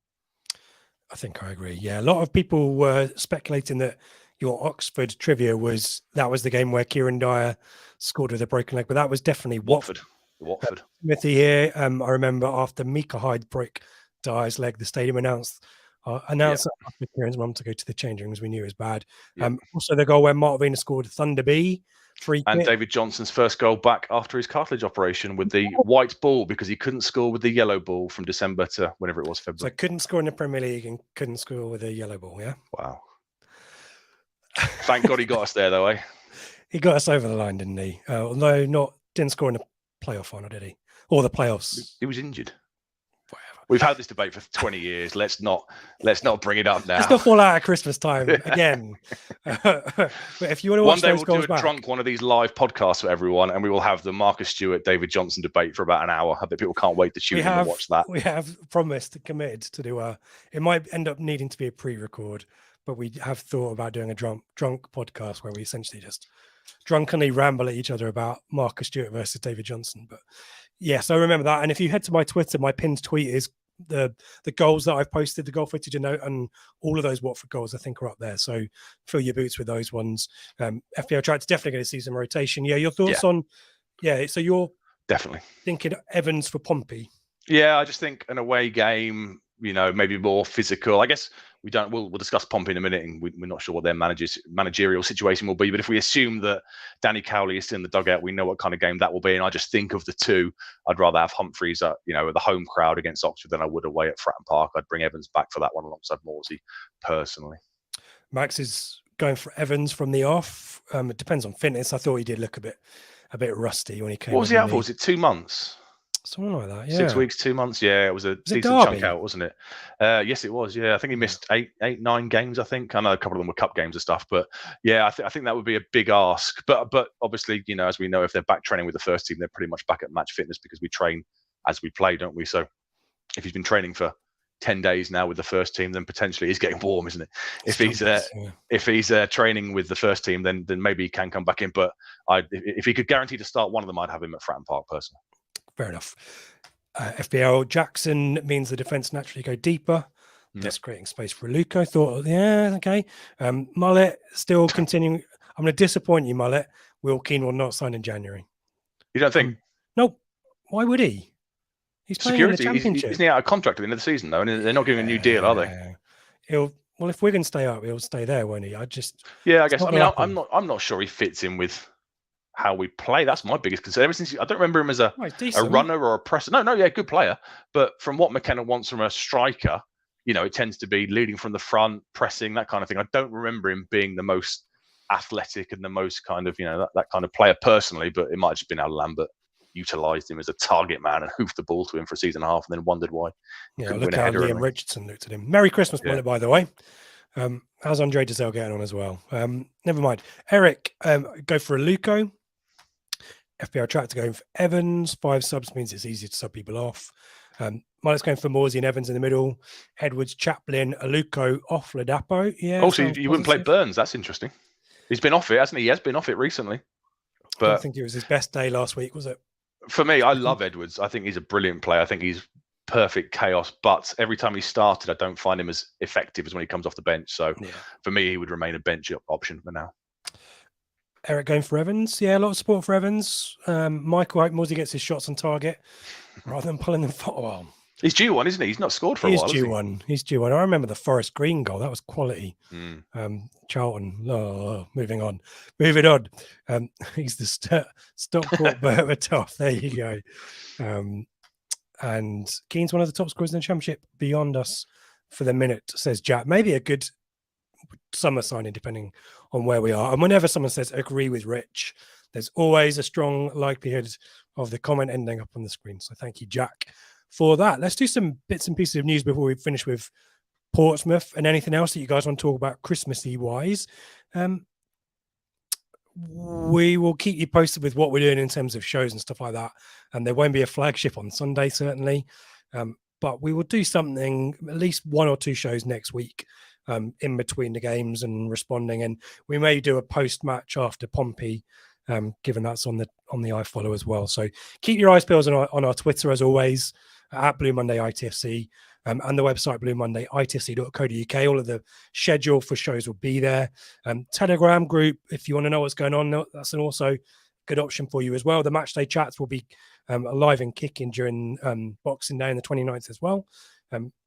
I think I agree. Yeah, a lot of people were speculating that your Oxford trivia was the game where Kieran Dyer scored with a broken leg, but that was definitely Watford. Smithy here. I remember after Mika Hyde broke Dyer's leg, the stadium announced after Kieran's mum to go to the changing rooms. We knew it was bad. Also, the goal where Mark Vina scored Thunder B. And David Johnson's first goal back after his cartilage operation with the white ball because he couldn't score with the yellow ball from December to whenever it was February. So couldn't score in the Premier League and couldn't score with a yellow ball. Yeah. Wow. Thank God he got us there, though, eh? He got us over the line, didn't he? Although didn't score in the playoff final, did he? Or the playoffs? He was injured. Whatever. We've had this debate for 20 years. Let's not bring it up now. Let's not fall out at Christmas time again. But if you want to watch those goals back, one of these live podcasts for everyone, and we will have the Marcus Stewart, David Johnson debate for about an hour. I bet people can't wait to tune in and watch that. We have promised and committed to do it might end up needing to be a pre-record, but we have thought about doing a drunk podcast where we essentially just drunkenly ramble at each other about Marcus Stewart versus David Johnson. But yes, I remember that. And if you head to my Twitter, my pinned tweet is the goals that I've posted, the goal footage and all of those Watford goals I think are up there. So fill your boots with those ones. FPL Chat's definitely going to see some rotation. Yeah, your thoughts on so you're definitely thinking Evans for Pompey. Yeah, I just think an away game, maybe more physical. I guess we'll discuss Pompey in a minute, and we're not sure what their managerial situation will be. But if we assume that Danny Cowley is still in the dugout, we know what kind of game that will be. And I just think of the two, I'd rather have Humphreys at the home crowd against Oxford than I would away at Fratton Park. I'd bring Evans back for that one alongside Morsey, personally. Max is going for Evans from the off. It depends on fitness. I thought he did look a bit rusty when he came. What was he out for? Was it 2 months? Something like that, yeah. 6 weeks, 2 months. Yeah, it was a decent chunk out, wasn't it? Yes, it was. Yeah, I think he missed 9 games. I think I know a couple of them were cup games and stuff, but yeah, I think that would be a big ask. But obviously, as we know, if they're back training with the first team, they're pretty much back at match fitness because we train as we play, don't we? So if he's been training for 10 days now with the first team, then potentially he's getting warm, isn't it? If he's training with the first team, then maybe he can come back in. But if he could guarantee to start one of them, I'd have him at Fratton Park personally. Fair enough. FBL Jackson means the defence naturally go deeper. That's creating space for Luco. Thought, yeah, okay. Mullet still continuing. I'm going to disappoint you, Mullet. Will Keane will not sign in January. You don't think? No. Why would he? He's playing in the Championship. Isn't he out of contract at the end of the season, though? And they're not giving a new deal, are they? If Wigan stay up, he'll stay there, won't he? I guess. I'm not sure he fits in with how we play. That's my biggest concern. Ever since I don't remember him as a runner or a presser. No, good player. But from what McKenna wants from a striker, it tends to be leading from the front, pressing, that kind of thing. I don't remember him being the most athletic and the most kind of, that kind of player personally, but it might have just been how Lambert utilised him as a target man and hoofed the ball to him for a season and a half and then wondered why. Look how Liam Richardson looked at him. Merry Christmas, by the way. How's Andre Giselle getting on as well? Never mind. Eric, go for a Luco. FPL Tractor going for Evans. 5 subs means it's easier to sub people off. Mullet's going for Morsey and Evans in the middle. Edwards, Chaplin, Aluko, off Ladapo. Yeah. Also, you wouldn't play Burns. That's interesting. He's been off it, hasn't he? He has been off it recently. But I don't think it was his best day last week, was it? For me, I love Edwards. I think he's a brilliant player. I think he's perfect chaos. But every time he started, I don't find him as effective as when he comes off the bench. So for me, he would remain a bench option for now. Eric going for Evans. Yeah, a lot of support for Evans. Michael, I hope Morsey gets his shots on target rather than pulling them for a while. He's due one, isn't he? He's not scored for a while. He's due one. I remember the Forest Green goal. That was quality. Charlton. Moving on. He's the Stockport Berbatov. There you go. And Keane's one of the top scorers in the Championship beyond us for the minute, says Jack. Maybe a good summer signing, depending on where we are. And whenever someone says agree with Rich, there's always a strong likelihood of the comment ending up on the screen. So thank you, Jack, for that. Let's do some bits and pieces of news before we finish with Portsmouth and anything else that you guys want to talk about Christmassy wise. We will keep you posted with what we're doing in terms of shows and stuff like that. And there won't be a flagship on Sunday, certainly. But we will do something, at least 1 or 2 shows next week in between the games and responding. And we may do a post-match after Pompey, given that's on the iFollow as well. So keep your eyes peeled on our Twitter, as always, at Blue Monday ITFC, and the website Blue Monday ITFC.co.uk. All of the schedule for shows will be there. Telegram group, if you want to know what's going on, that's an also good option for you as well. The match day chats will be alive and kicking during Boxing Day on the 29th as well.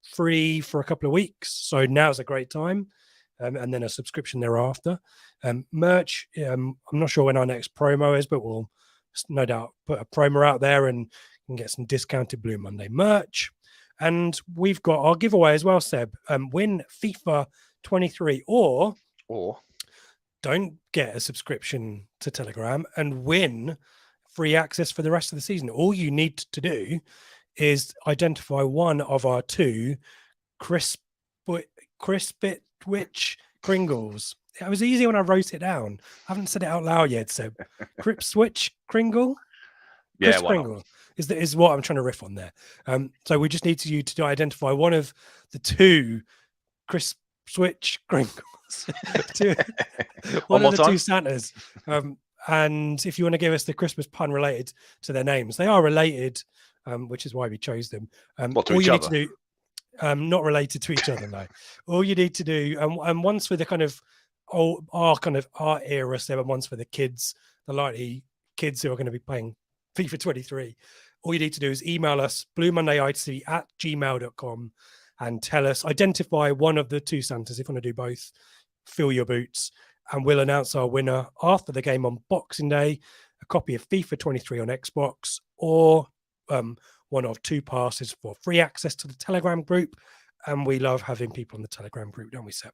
Free for a couple of weeks, so now's a great time. And then a subscription thereafter. Merch, I'm not sure when our next promo is, but we'll no doubt put a promo out there and get some discounted Blue Monday merch. And we've got our giveaway as well, Seb. Win FIFA 23 or don't get a subscription to Telegram and win free access for the rest of the season. All you need to do is identify one of our 2 Crispitwich Kringles. It was easy when I wrote it down. I haven't said it out loud yet, so Cripswich Kringle? Yeah, Kringle is what I'm trying to riff on there. So we just need you to identify one of the 2 Cripswich Kringles. one of the 2 Santas. And if you want to give us the Christmas pun related to their names, they are related, which is why we chose them. What, to each other? Need to do, not related to each other, no. All you need to do, and one's for the kind of our era, Seb, and one's for the kids, the likely kids who are going to be playing FIFA 23. All you need to do is email us bluemondayitc@gmail.com and tell us, identify one of the 2 Santas. If you want to do both, fill your boots, and we'll announce our winner after the game on Boxing Day, a copy of FIFA 23 on Xbox, or one of 2 passes for free access to the Telegram group. And we love having people on the Telegram group, don't we, Seb?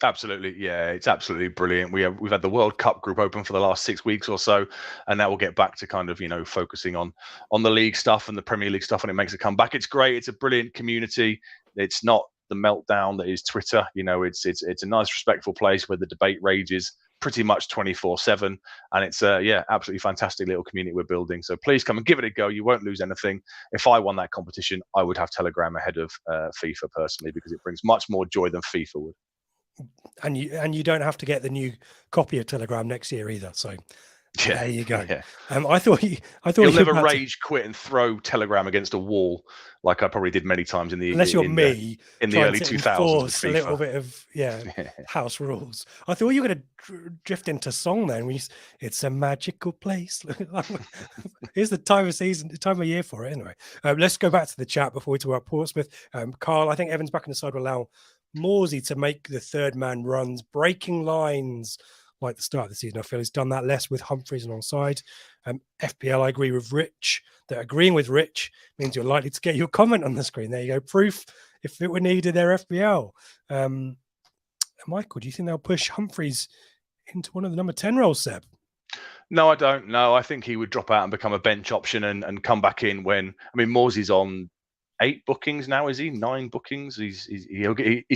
Absolutely, yeah, it's absolutely brilliant. We've had the World Cup group open for the last 6 weeks or so, and now we'll get back to kind of focusing on the league stuff and the Premier League stuff when it makes a comeback. It's great. It's a brilliant community. It's not the meltdown that is Twitter. It's a nice, respectful place where the debate rages pretty much 24/7, and it's absolutely fantastic little community we're building. So please come and give it a go. You won't lose anything. If I won that competition, I would have Telegram ahead of FIFA personally, because it brings much more joy than FIFA would. And you don't have to get the new copy of Telegram next year either. So there you go. Yeah. I thought you'll never rage quit and throw Telegram against a wall like I probably did many times unless you're me in the early 2000s. A little bit of house rules. I thought you were going to drift into song then. It's a magical place. Here's the time of year for it anyway. Let's go back to the chat before we talk about Portsmouth. Carl, I think Evans back on the side will allow Morsey to make the third man runs, breaking lines like the start of the season. I feel he's done that less with Humphreys alongside. FPL, I agree with Rich, that agreeing with Rich means you're likely to get your comment on the screen. There you go. Proof if it were needed, their FPL. Michael, do you think they'll push Humphreys into one of the number 10 roles, Seb? No, I don't. No, I think he would drop out and become a bench option and come back in when, Morsey's on 8 bookings now, is he? 9 bookings. He's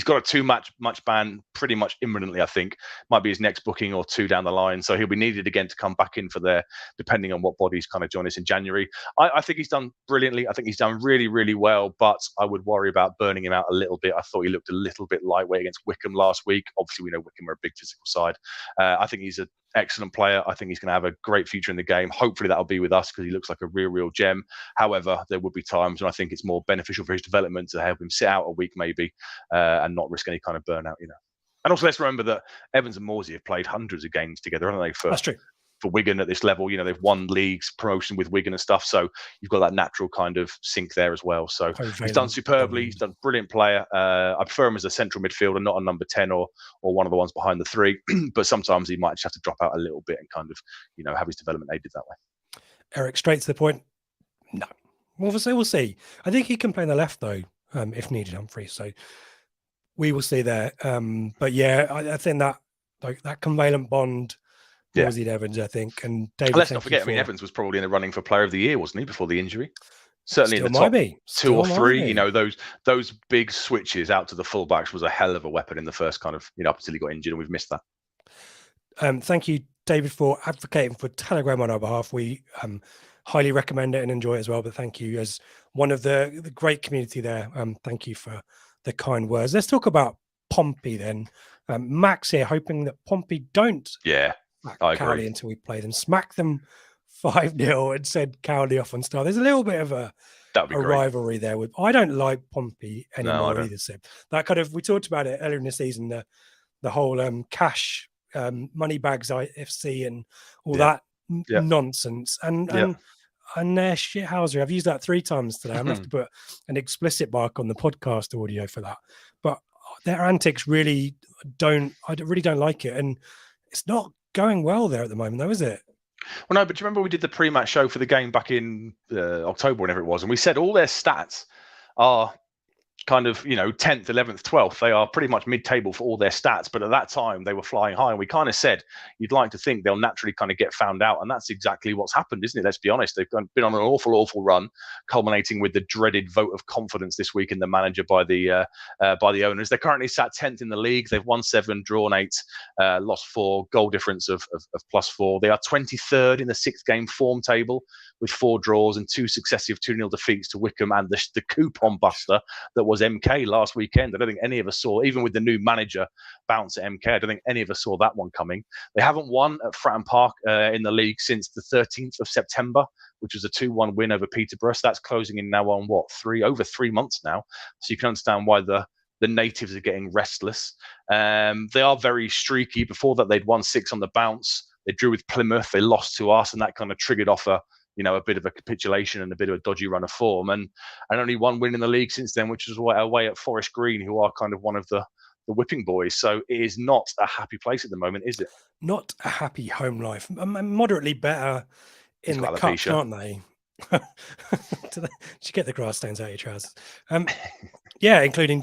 got a 2-match ban pretty much imminently. I think might be his next booking or 2 down the line. So he'll be needed again to come back in for there, depending on what bodies kind of join us in January. I think he's done brilliantly. I think he's done really, really well. But I would worry about burning him out a little bit. I thought he looked a little bit lightweight against Wickham last week. Obviously, we know Wickham are a big physical side. I think he's an excellent player. I think he's going to have a great future in the game. Hopefully that'll be with us because he looks like a real gem. However, there would be times when I think it's more beneficial for his development to have him sit out a week maybe and not risk any kind of burnout, And also let's remember that Evans and Morsey have played hundreds of games together, haven't they? That's true. For Wigan at this level, they've won leagues, promotion with Wigan and stuff. So you've got that natural kind of sync there as well. So he's done superbly. He's done a brilliant player. I prefer him as a central midfielder, not a number 10 or one of the ones behind the 3. But sometimes he might just have to drop out a little bit and kind of, have his development aided that way. Eric, straight to the point. No. We'll see. I think he can play on the left though, if needed, Humphreys. So we will see there. But yeah, I think that covalent bond. Morsey Evans, I think, and David. Let's not forget. Evans was probably in the running for Player of the Year, wasn't he, before the injury? Certainly Still in the top be. 2 or 3. Those big switches out to the fullbacks was a hell of a weapon in the first kind of up until he got injured, and we've missed that. Thank you, David, for advocating for Telegram on our behalf. We highly recommend it and enjoy it as well. But thank you as one of the great community there. Thank you for the kind words. Let's talk about Pompey then. Max here, hoping that Pompey don't. Yeah. Cowley until we play them, smack them 5-0 and send Cowley off on start. There's a little bit of a rivalry there. I don't like Pompey anymore either, Seb. That kind of, we talked about it earlier in the season, the whole cash money bags ITFC and all that nonsense and their shithousery. I've used that 3 times today. I'm going to have to put an explicit mark on the podcast audio for that. But their antics really don't like it, and it's not going well there at the moment, though, is it? Well, no, but do you remember we did the pre-match show for the game back in October, whenever it was, and we said all their stats are kind of 10th, 11th, 12th. They are pretty much mid-table for all their stats, but at that time they were flying high, and we kind of said you'd like to think they'll naturally kind of get found out, and that's exactly what's happened, isn't it? Let's be honest, they've been on an awful run, culminating with the dreaded vote of confidence this week in the manager by the owners. They're currently sat 10th in the league. They've won 7, drawn 8, lost 4, goal difference of +4. They are 23rd in the 6-game form table with 4 draws and 2 successive 2-0 defeats to Wickham and the coupon buster that was MK last weekend. I don't think any of us saw, even with the new manager bounce at MK, I don't think any of us saw that one coming. They haven't won at Fratton Park in the league since the 13th of September, which was a 2-1 win over Peterborough. So that's closing in now on over 3 months now. So you can understand why the natives are getting restless. They are very streaky. Before that, they'd won 6 on the bounce. They drew with Plymouth. They lost to us, and that kind of triggered off a bit of a capitulation and a bit of a dodgy run of form, and only 1 win in the league since then, which was away at Forest Green, who are kind of one of the whipping boys. So it is not a happy place at the moment, is it? Not a happy home life. Moderately better in the cups, aren't they? Did you get the grass stains out of your trousers? Yeah, including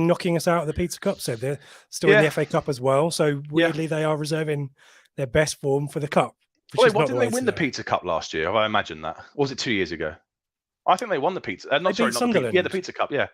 knocking us out of the Pizza Cup. So they're still in the FA Cup as well. So weirdly, they are reserving their best form for the Cup. Wait, what didn't they win the Pizza Cup last year? Have I imagined that? Or was it 2 years ago? I think they won the Pizza. The Pizza Cup. Yeah,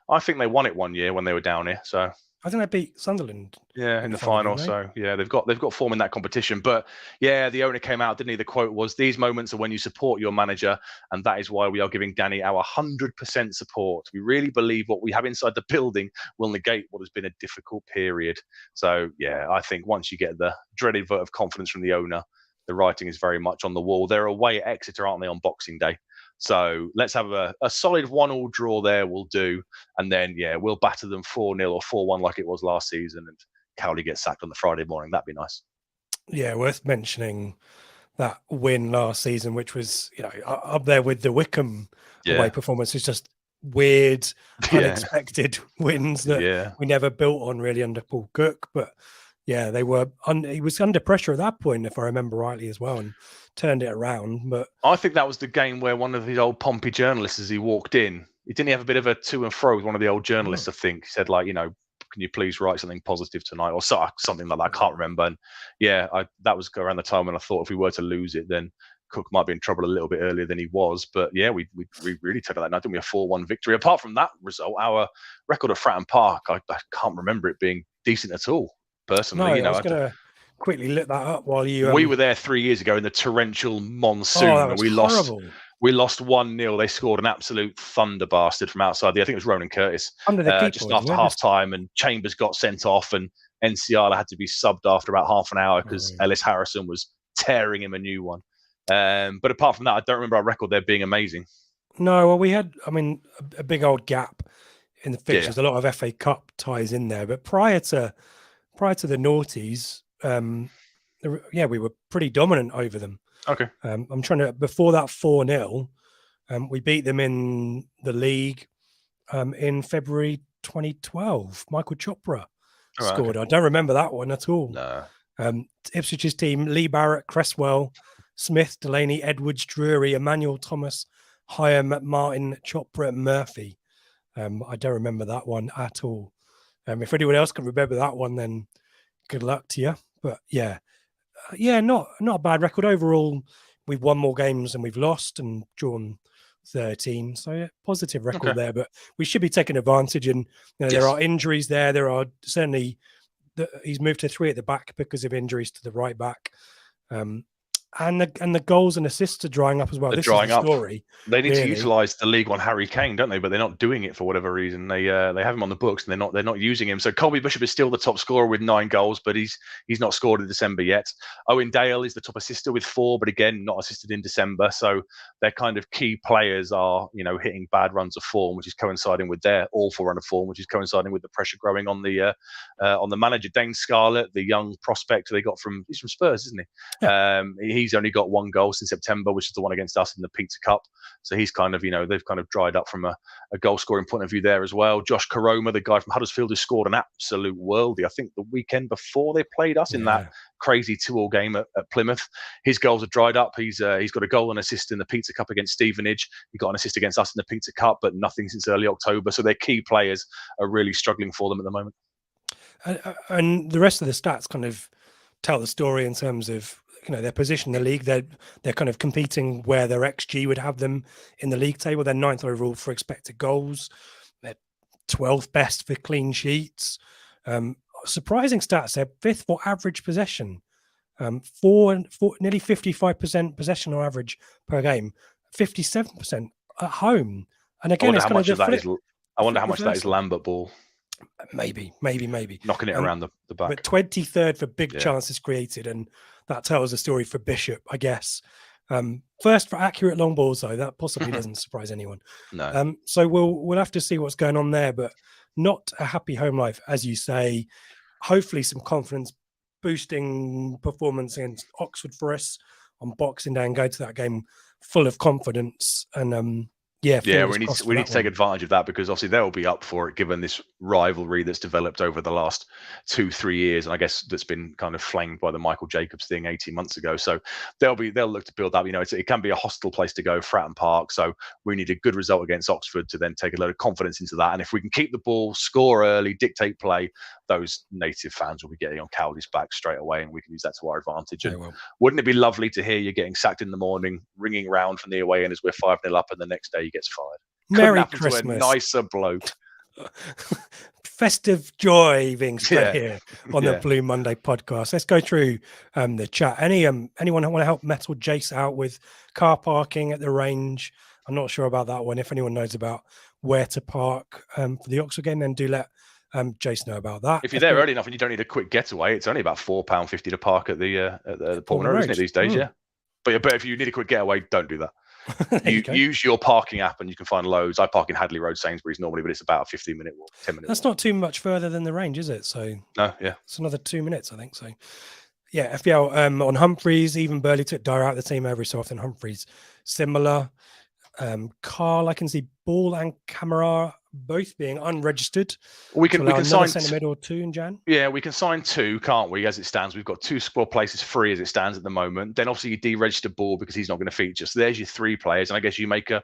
I think they won it one year when they were down here. So I think they beat Sunderland. Yeah, in the final. So yeah, they've got form in that competition. But yeah, the owner came out, didn't he? The quote was, "These moments are when you support your manager, and that is why we are giving Danny our 100% support. We really believe what we have inside the building will negate what has been a difficult period." So yeah, I think once you get the dreaded vote of confidence from the owner, the writing is very much on the wall. They're away at Exeter, aren't they, on Boxing Day? So let's have a solid 1-1 draw there, will do. And then, yeah, we'll batter them 4-0 or 4-1 like it was last season. And Cowley gets sacked on the Friday morning. That'd be nice. Yeah, worth mentioning that win last season, which was, up there with the Wickham away performance. It's just weird, unexpected wins that we never built on really under Paul Cook. But yeah, he was under pressure at that point, if I remember rightly as well, and turned it around. But I think that was the game where one of his old Pompey journalists, as he walked in, didn't he have a bit of a to and fro with one of the old journalists, I think. He said, like, can you please write something positive tonight, or something like that. I can't remember. And yeah, that was around the time when I thought if we were to lose it, then Cook might be in trouble a little bit earlier than he was. But yeah, we really took that night. Didn't we? A 4-1 victory. Apart from that result, our record at Fratton Park, I can't remember it being decent at all. Personally, I was going to quickly look that up while you. We were there 3 years ago in the torrential monsoon, and we lost. We lost 1-0. They scored an absolute thunder bastard from outside. I think it was Ronan Curtis just after half time, and Chambers got sent off, and Nsiala had to be subbed after about half an hour because Ellis Harrison was tearing him a new one. But apart from that, I don't remember our record there being amazing. No, well, we had, a big old gap in the fixtures. A lot of FA Cup ties in there, but prior to the noughties, we were pretty dominant over them. Okay. Before that 4-0, we beat them in the league in February 2012. Michael Chopra scored. Okay. I don't remember that one at all. No. Ipswich's team: Lee Barrett, Cresswell, Smith, Delaney, Edwards, Drury, Emmanuel Thomas, Hyam, Martin, Chopra, Murphy. I don't remember that one at all. If anyone else can remember that one, then good luck to you. But not a bad record overall. We've won more games than we've lost and drawn 13. So yeah, positive record there. But we should be taking advantage. And there are injuries there. There are certainly he's moved to 3 at the back because of injuries to the right back. And the goals and assists are drying up as well. This is the story. They need to utilise the League One Harry Kane, don't they? But they're not doing it for whatever reason. They have him on the books and they're not using him. So Colby Bishop is still the top scorer with 9 goals, but he's not scored in December yet. Owen Dale is the top assister with 4, but again not assisted in December. So their kind of key players are hitting bad runs of form, which is coinciding with their awful run of form, which is coinciding with the pressure growing on the manager. Dane Scarlett, the young prospect he's from Spurs, isn't he? Yeah. He's only got 1 goal since September, which is the one against us in the Pizza Cup. So he's kind of, they've kind of dried up from a goal scoring point of view there as well. Josh Karoma, the guy from Huddersfield, who scored an absolute worldie, I think the weekend before they played us in that crazy 2-2 game at Plymouth. His goals are dried up. He's got a goal and assist in the Pizza Cup against Stevenage. He got an assist against us in the Pizza Cup, but nothing since early October. So their key players are really struggling for them at the moment. And the rest of the stats kind of tell the story in terms of their position in the league. They're kind of competing where their XG would have them in the league table. They're 9th overall for expected goals. They're 12th best for clean sheets. Surprising stats. They're 5th for average possession. For nearly 55% possession on average per game. 57% at home. And again, it's kind of I wonder how much that is Lambert ball. Maybe knocking it around the back. But 23rd for big chances created, and that tells a story for Bishop, I guess. First for accurate long balls, though, that possibly doesn't surprise anyone. No. So we'll have to see what's going on there, but not a happy home life, as you say. Hopefully, some confidence boosting performance against Oxford for us on Boxing Day and go to that game full of confidence and. We need to take advantage of that because obviously they'll be up for it given this rivalry that's developed over the last 2-3 years, and I guess that's been kind of flamed by the Michael Jacobs thing 18 months ago. So they'll look to build that. It can be a hostile place to go, Fratton Park. So we need a good result against Oxford to then take a load of confidence into that. And if we can keep the ball, score early, dictate play, those native fans will be getting on Cowley's back straight away, and we can use that to our advantage. And wouldn't it be lovely to hear you getting sacked in the morning, ringing round from the away end as we're 5-0 up, and the next day he gets fired? Merry Christmas. To a nicer bloke. Festive joy being spread here on the Blue Monday podcast. Let's go through the chat. Anyone want to help Metal Jace out with car parking at the range? I'm not sure about that one. If anyone knows about where to park for the Oxford game, then do let Jace know about that. If you're there early enough and you don't need a quick getaway, it's only about £4.50 to park at the Portman Road, isn't it, these days? Yeah. But if you need a quick getaway, don't do that. Use your parking app and you can find loads. I park in Hadley Road, Sainsbury's normally, but it's about a 15-minute walk, 10-minute That's walk. not too much further than the range, is it? So no, yeah, it's another 2 minutes, I think. So yeah, FPL on Humphreys, even Burley took Dyer out the team every so often. Humphreys similar. Carl, I can see Ball and Camara both being unregistered. We can sign centre mid or two in Jan. Yeah, we can sign 2, can't we? As it stands, we've got 2 squad places free as it stands at the moment. Then obviously you deregister Ball because he's not going to feature. So there's your 3 players, and I guess you make a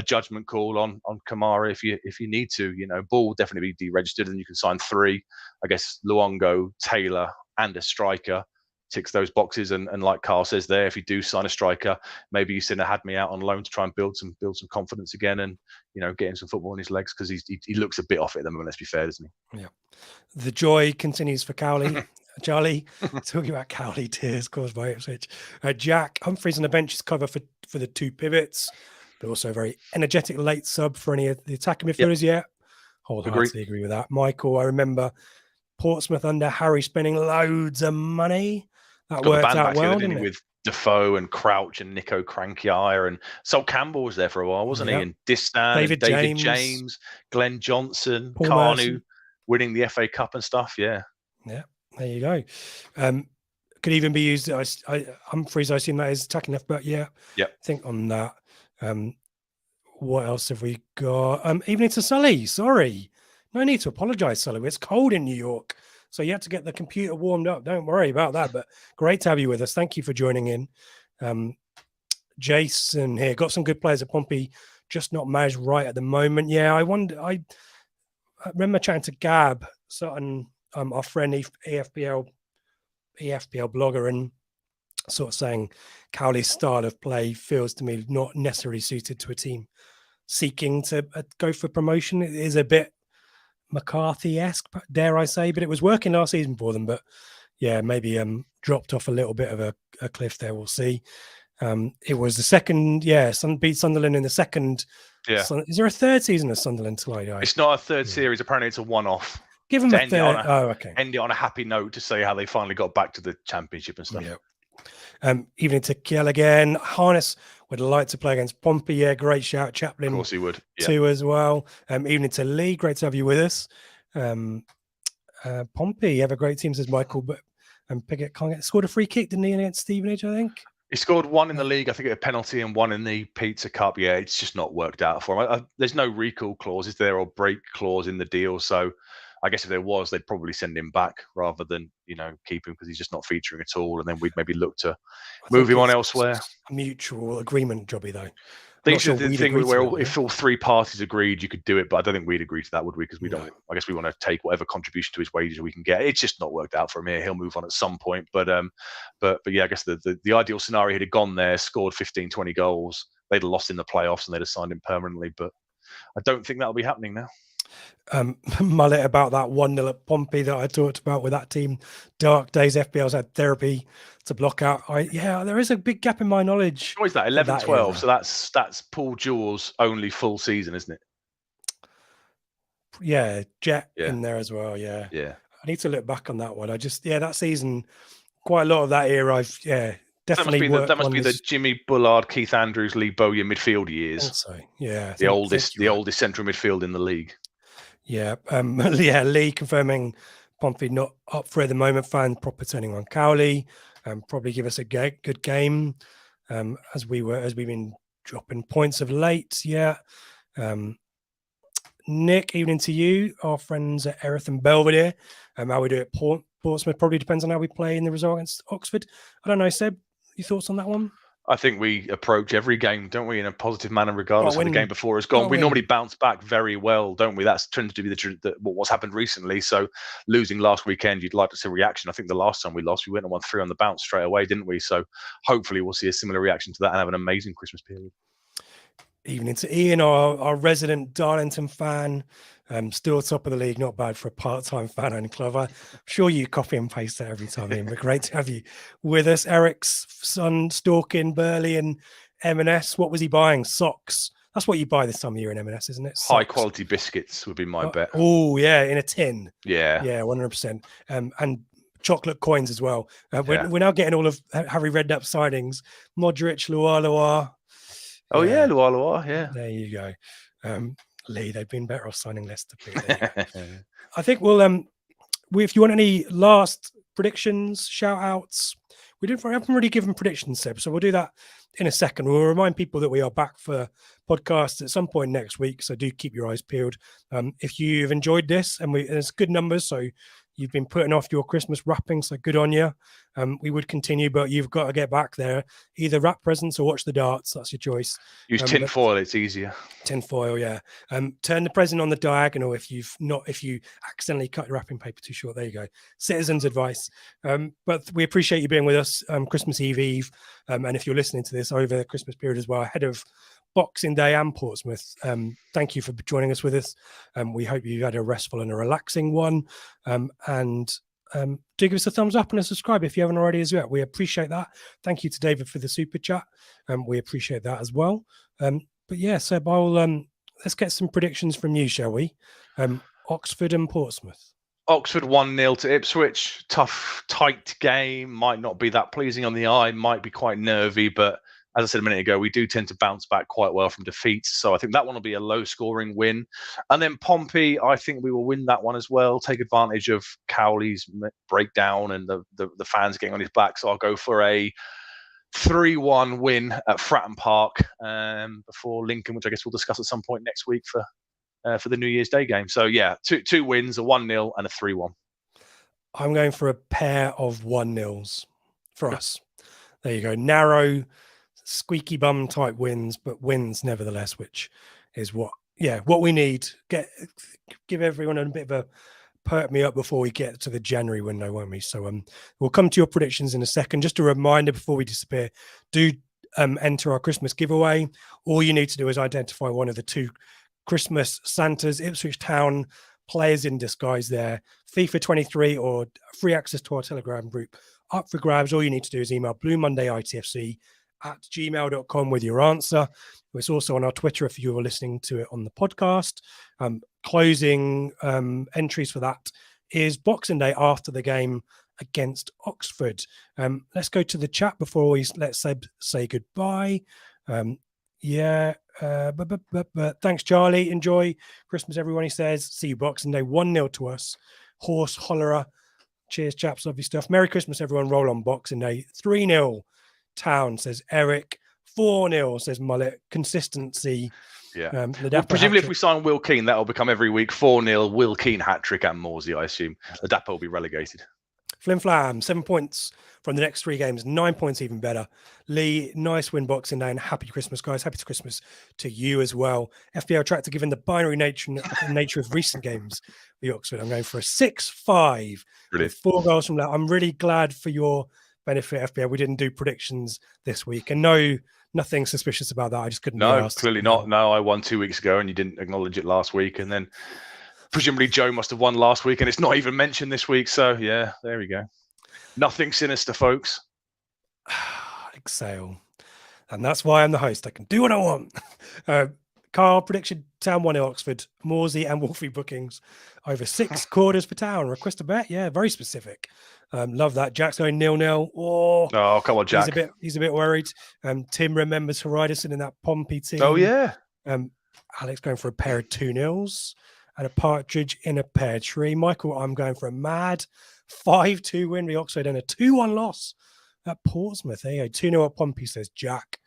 judgment call on Kamara if you need to. Ball will definitely be deregistered, and you can sign 3. I guess Luongo, Taylor, and a striker ticks those boxes. And like Carl says there, if you do sign a striker, maybe you send a Had Me out on loan to try and build some confidence again, and get him some football in his legs, because he looks a bit off it at the moment. Let's be fair, doesn't he? Yeah. The joy continues for Cowley. Charlie talking about Cowley tears caused by Ipswich. Jack Humphreys on the bench is cover for the 2 pivots, but also a very energetic late sub for any of the attacking midfielders. Yep. Wholeheartedly agree with that. Michael, I remember Portsmouth under Harry spending loads of money. That worked out well, didn't it? With Defoe and Crouch and Nico Crankier, and Sol Campbell was there for a while, wasn't he? And Distan, David James, Glenn Johnson, Carnu winning the FA Cup and stuff. Yeah, there you go. Could even be used. Humphreys, I assume that is attacking left back. I think on that. What else have we got? Evening to Sully. Sorry, no need to apologise, Sully. It's cold in New York, so you have to get the computer warmed up. Don't worry about that. But great to have you with us. Thank you for joining in. Jason here, got some good players at Pompey, just not managed right at the moment. Yeah, I wonder. I remember chatting to Gab Sutton, our friend, EFPL blogger, and sort of saying Cowley's style of play feels to me not necessarily suited to a team seeking to go for promotion. It is a bit McCarthy-esque, dare I say, but it was working last season for them. But yeah, maybe dropped off a little bit of a cliff there. We'll see. It was the second, beat Sunderland in the second. Yeah. Is there a third season of Sunderland till I die? It's not a third series. Apparently, it's a one-off. Give them a third. Okay. End it on a happy note to say how they finally got back to the championship and stuff. Yeah. Evening to Kiel again. Harness would like to play against Pompey. Yeah, great shout. Chaplin. Of course he would. Too as well. Evening to Lee. Great to have you with us. Pompey, you have a great team, says Michael, but Piggott scored a free kick, didn't he, against Stevenage, I think? He scored 1 in the league, I think, a penalty, and 1 in the Pizza Cup. Yeah, it's just not worked out for him. There's no recall clause, is there, or break clause in the deal. So I guess if there was, they'd probably send him back rather than, keep him, because he's just not featuring at all. And then we'd maybe look to move him on elsewhere. Mutual agreement jobby, though. These are the thing where if all 3 parties agreed, you could do it, but I don't think we'd agree to that, would we? Because we don't. I guess we want to take whatever contribution to his wages we can get. It's just not worked out for him here. He'll move on at some point, but yeah, I guess the ideal scenario, he'd have gone there, scored 15, 20 goals, they'd have lost in the playoffs, and they'd have signed him permanently. But I don't think that'll be happening now. Mullet about that 1-0 at Pompey that I talked about with that team. Dark days. FPL's had therapy to block out. There is a big gap in my knowledge. What is that? 11-12. So that's Paul Jewell's only full season, isn't it? Yeah, Jet in there as well. Yeah. I need to look back on that one. That season, quite a lot of that era. Definitely. That must be the Jimmy Bullard, Keith Andrews, Lee Bowyer midfield years. So yeah, the oldest central midfield in the league. Yeah, Lee confirming Pompey not up for it at the moment. Fan proper turning on Cowley. Probably give us a good game, as we've been dropping points of late. Yeah. Nick, evening to you. Our friends at Erith and Belvedere. How we do it at Portsmouth probably depends on how we play in the result against Oxford. I don't know, Seb, your thoughts on that one? I think we approach every game, don't we, in a positive manner, regardless of the game before has gone. We normally bounce back very well, don't we? That's tends to be what's happened recently. So losing last weekend, you'd like to see a reaction. I think the last time we lost, we went and won 3 on the bounce straight away, didn't we? So hopefully we'll see a similar reaction to that and have an amazing Christmas period. Evening to Ian, our resident Darlington fan. Still top of the league, not bad for a part-time fan owned club. I'm sure you copy and paste that every time, Ian, but great to have you with us. Eric's son stalking Burley and M&S. What was he buying? Socks. That's what you buy this time of year in M&S, isn't it? Socks. High quality biscuits would be my bet. Oh, yeah, in a tin. Yeah. Yeah, 100%. And chocolate coins as well. We're now getting all of Harry Redknapp signings. Modric, Lualua. Oh, yeah, Lualua, yeah. There you go. Lee, they've been better off signing Leicester. I think if you want any last predictions, shout outs, we haven't really given predictions, Seb, so we'll do that in a second. We'll remind people that we are back for podcasts at some point next week, so do keep your eyes peeled. If you've enjoyed this, and there's good numbers, so you've been putting off your Christmas wrapping, so good on you. We would continue, but you've got to get back there. Either wrap presents or watch the darts. That's your choice. Use tin foil; it's easier. Tin foil, yeah. Turn the present on the diagonal if you accidentally cut your wrapping paper too short. There you go. Citizens' advice. But we appreciate you being with us Christmas Eve, and if you're listening to this over the Christmas period as well, ahead of Boxing Day and Portsmouth. Thank you for joining us with us. We hope you had a restful and a relaxing one. And do give us a thumbs up and a subscribe if you haven't already as well. We appreciate that. Thank you to David for the super chat. We appreciate that as well. But yeah, Seb, let's get some predictions from you, shall we? Oxford and Portsmouth. Oxford 1-0 to Ipswich. Tough, tight game. Might not be that pleasing on the eye. Might be quite nervy, but as I said a minute ago, we do tend to bounce back quite well from defeats. So I think that one will be a low-scoring win. And then Pompey, I think we will win that one as well. Take advantage of Cowley's breakdown and the fans getting on his back. So I'll go for a 3-1 win at Fratton Park before Lincoln, which I guess we'll discuss at some point next week for the New Year's Day game. So yeah, two wins, a 1-0 and a 3-1. I'm going for a pair of 1-0s for us. There you go. Narrow, squeaky bum type wins, but wins nevertheless, which is what we need. Give everyone a bit of a perk me up before we get to the January window, won't we? So we'll come to your predictions in a second. Just a reminder before we disappear, do enter our Christmas giveaway. All you need to do is identify one of the 2 Christmas Santas, Ipswich Town players in disguise there, FIFA 23 or free access to our Telegram group up for grabs. All you need to do is email bluemonday.itfc@gmail.com with your answer. It's also on our Twitter if you are listening to it on the podcast. Closing entries for that is Boxing Day after the game against Oxford. Let's go to the chat before we let Seb say goodbye. But thanks, Charlie. Enjoy Christmas, everyone. He says, see you Boxing Day. 1-0 to us. Horse Hollerer. Cheers, chaps. Lovely stuff. Merry Christmas, everyone. Roll on Boxing Day. 3-0 Town, says Eric. 4-0, says Mullet. Consistency. Yeah. Presumably, if we sign Will Keane, that'll become every week 4-0. Will Keane hat-trick and Morsey, I assume. Ladapo will be relegated. Flim Flam, 7 points from the next 3 games, 9 points even better. Lee, nice win Boxing Day and happy Christmas, guys. Happy Christmas to you as well. FPL Tractor, given the binary nature of recent games, the Oxford, I'm going for a 6-5 with 4 goals from that. I'm really glad for your benefit, FPL. We didn't do predictions this week, and nothing suspicious about that. I just couldn't. No, clearly not. No, I won 2 weeks ago, and you didn't acknowledge it last week, and then presumably Joe must have won last week, and it's not even mentioned this week. So yeah, there we go. Nothing sinister, folks. Exhale. And that's why I'm the host. I can do what I want. Carl, prediction, Town 1-0 Oxford, Morsey and Wolfie bookings over 6 quarters for Town. Request a bet? Yeah, very specific. Love that. Jack's going 0-0. Oh, come on, Jack. He's a bit worried. Tim remembers Horizon in that Pompey team. Oh, yeah. Alex going for a pair of 2-0s and a partridge in a pear tree. Michael, I'm going for a mad 5-2 win for Oxford and a 2-1 loss at Portsmouth. There you go. 2-0 at Pompey, says Jack.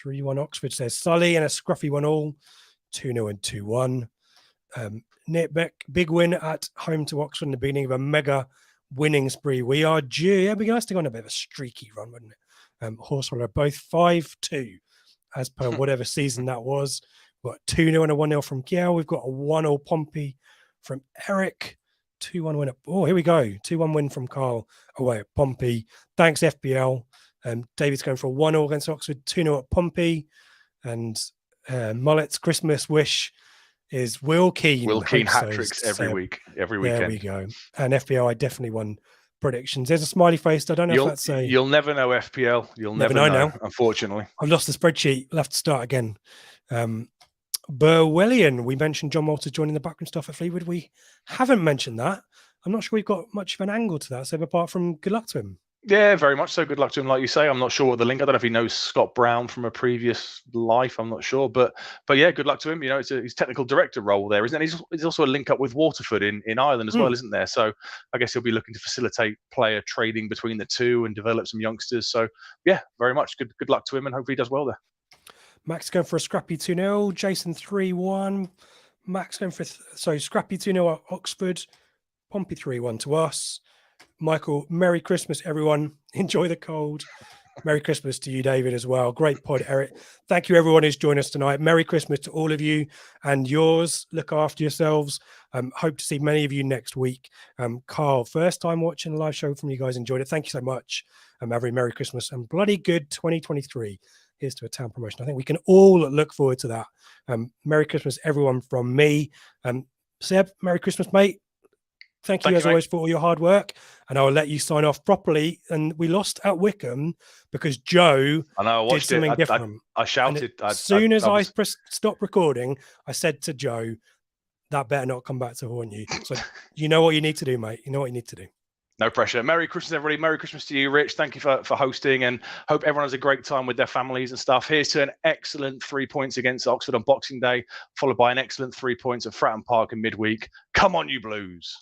3-1 Oxford, says Sully, and a scruffy 1-1. 2-0 and 2-1. Nick Beck, big win at home to Oxford in the beginning of a mega winning spree. We are due. Yeah, it'd be nice to go on a bit of a streaky run, wouldn't it? Horsewell are both 5-2 as per whatever season that was. We've got 2-0 and a 1-0 from Gail. We've got a 1-0 Pompey from Eric. 2-1 win. Oh, here we go. 2-1 win from Carl away at Pompey. Thanks, FBL. David's going for a 1-0 against Oxford, 2-0 at Pompey. And Mullet's Christmas wish is Will Keane. Will Keane hat-tricks every week, every weekend. There we go. And FPL, I definitely won predictions. There's a smiley face. I don't know if that's a... You'll never know, FPL. You'll never know now, unfortunately. I've lost the spreadsheet. We'll have to start again. Burwellian, we mentioned John Walters joining the backroom staff at Fleetwood. We haven't mentioned that. I'm not sure we've got much of an angle to that. So apart from good luck to him. Yeah, very much so. Good luck to him, like you say. I'm not sure what the link. I don't know if he knows Scott Brown from a previous life. I'm not sure, but yeah, good luck to him. You know, it's his technical director role there, isn't it? He's also a link up with Waterford in Ireland as well, isn't there? So I guess he'll be looking to facilitate player trading between the two and develop some youngsters. So yeah, very much good luck to him, and hopefully he does well there. Max going for a scrappy 2-0. Jason 3-1. Max going for scrappy 2-0 at Oxford. Pompey 3-1 to us. Michael, Merry Christmas, everyone. Enjoy the cold. Merry Christmas to you, David, as well. Great pod, Eric. Thank you, everyone who's joined us tonight. Merry Christmas to all of you and yours. Look after yourselves. Hope to see many of you next week. Carl, first time watching a live show from you guys. Enjoyed it. Thank you so much. Every Merry Christmas and bloody good 2023. Here's to a town promotion. I think we can all look forward to that. Merry Christmas, everyone, from me. Seb, Merry Christmas, mate. Thank you, as always, for all your hard work. And I'll let you sign off properly. And we lost at Wickham because Joe did something different. I shouted. As soon as I stopped recording, I said to Joe, that better not come back to haunt you. So you know what you need to do, mate. You know what you need to do. No pressure. Merry Christmas, everybody. Merry Christmas to you, Rich. Thank you for hosting, and hope everyone has a great time with their families and stuff. Here's to an excellent 3 points against Oxford on Boxing Day, followed by an excellent 3 points at Fratton Park in midweek. Come on, you Blues.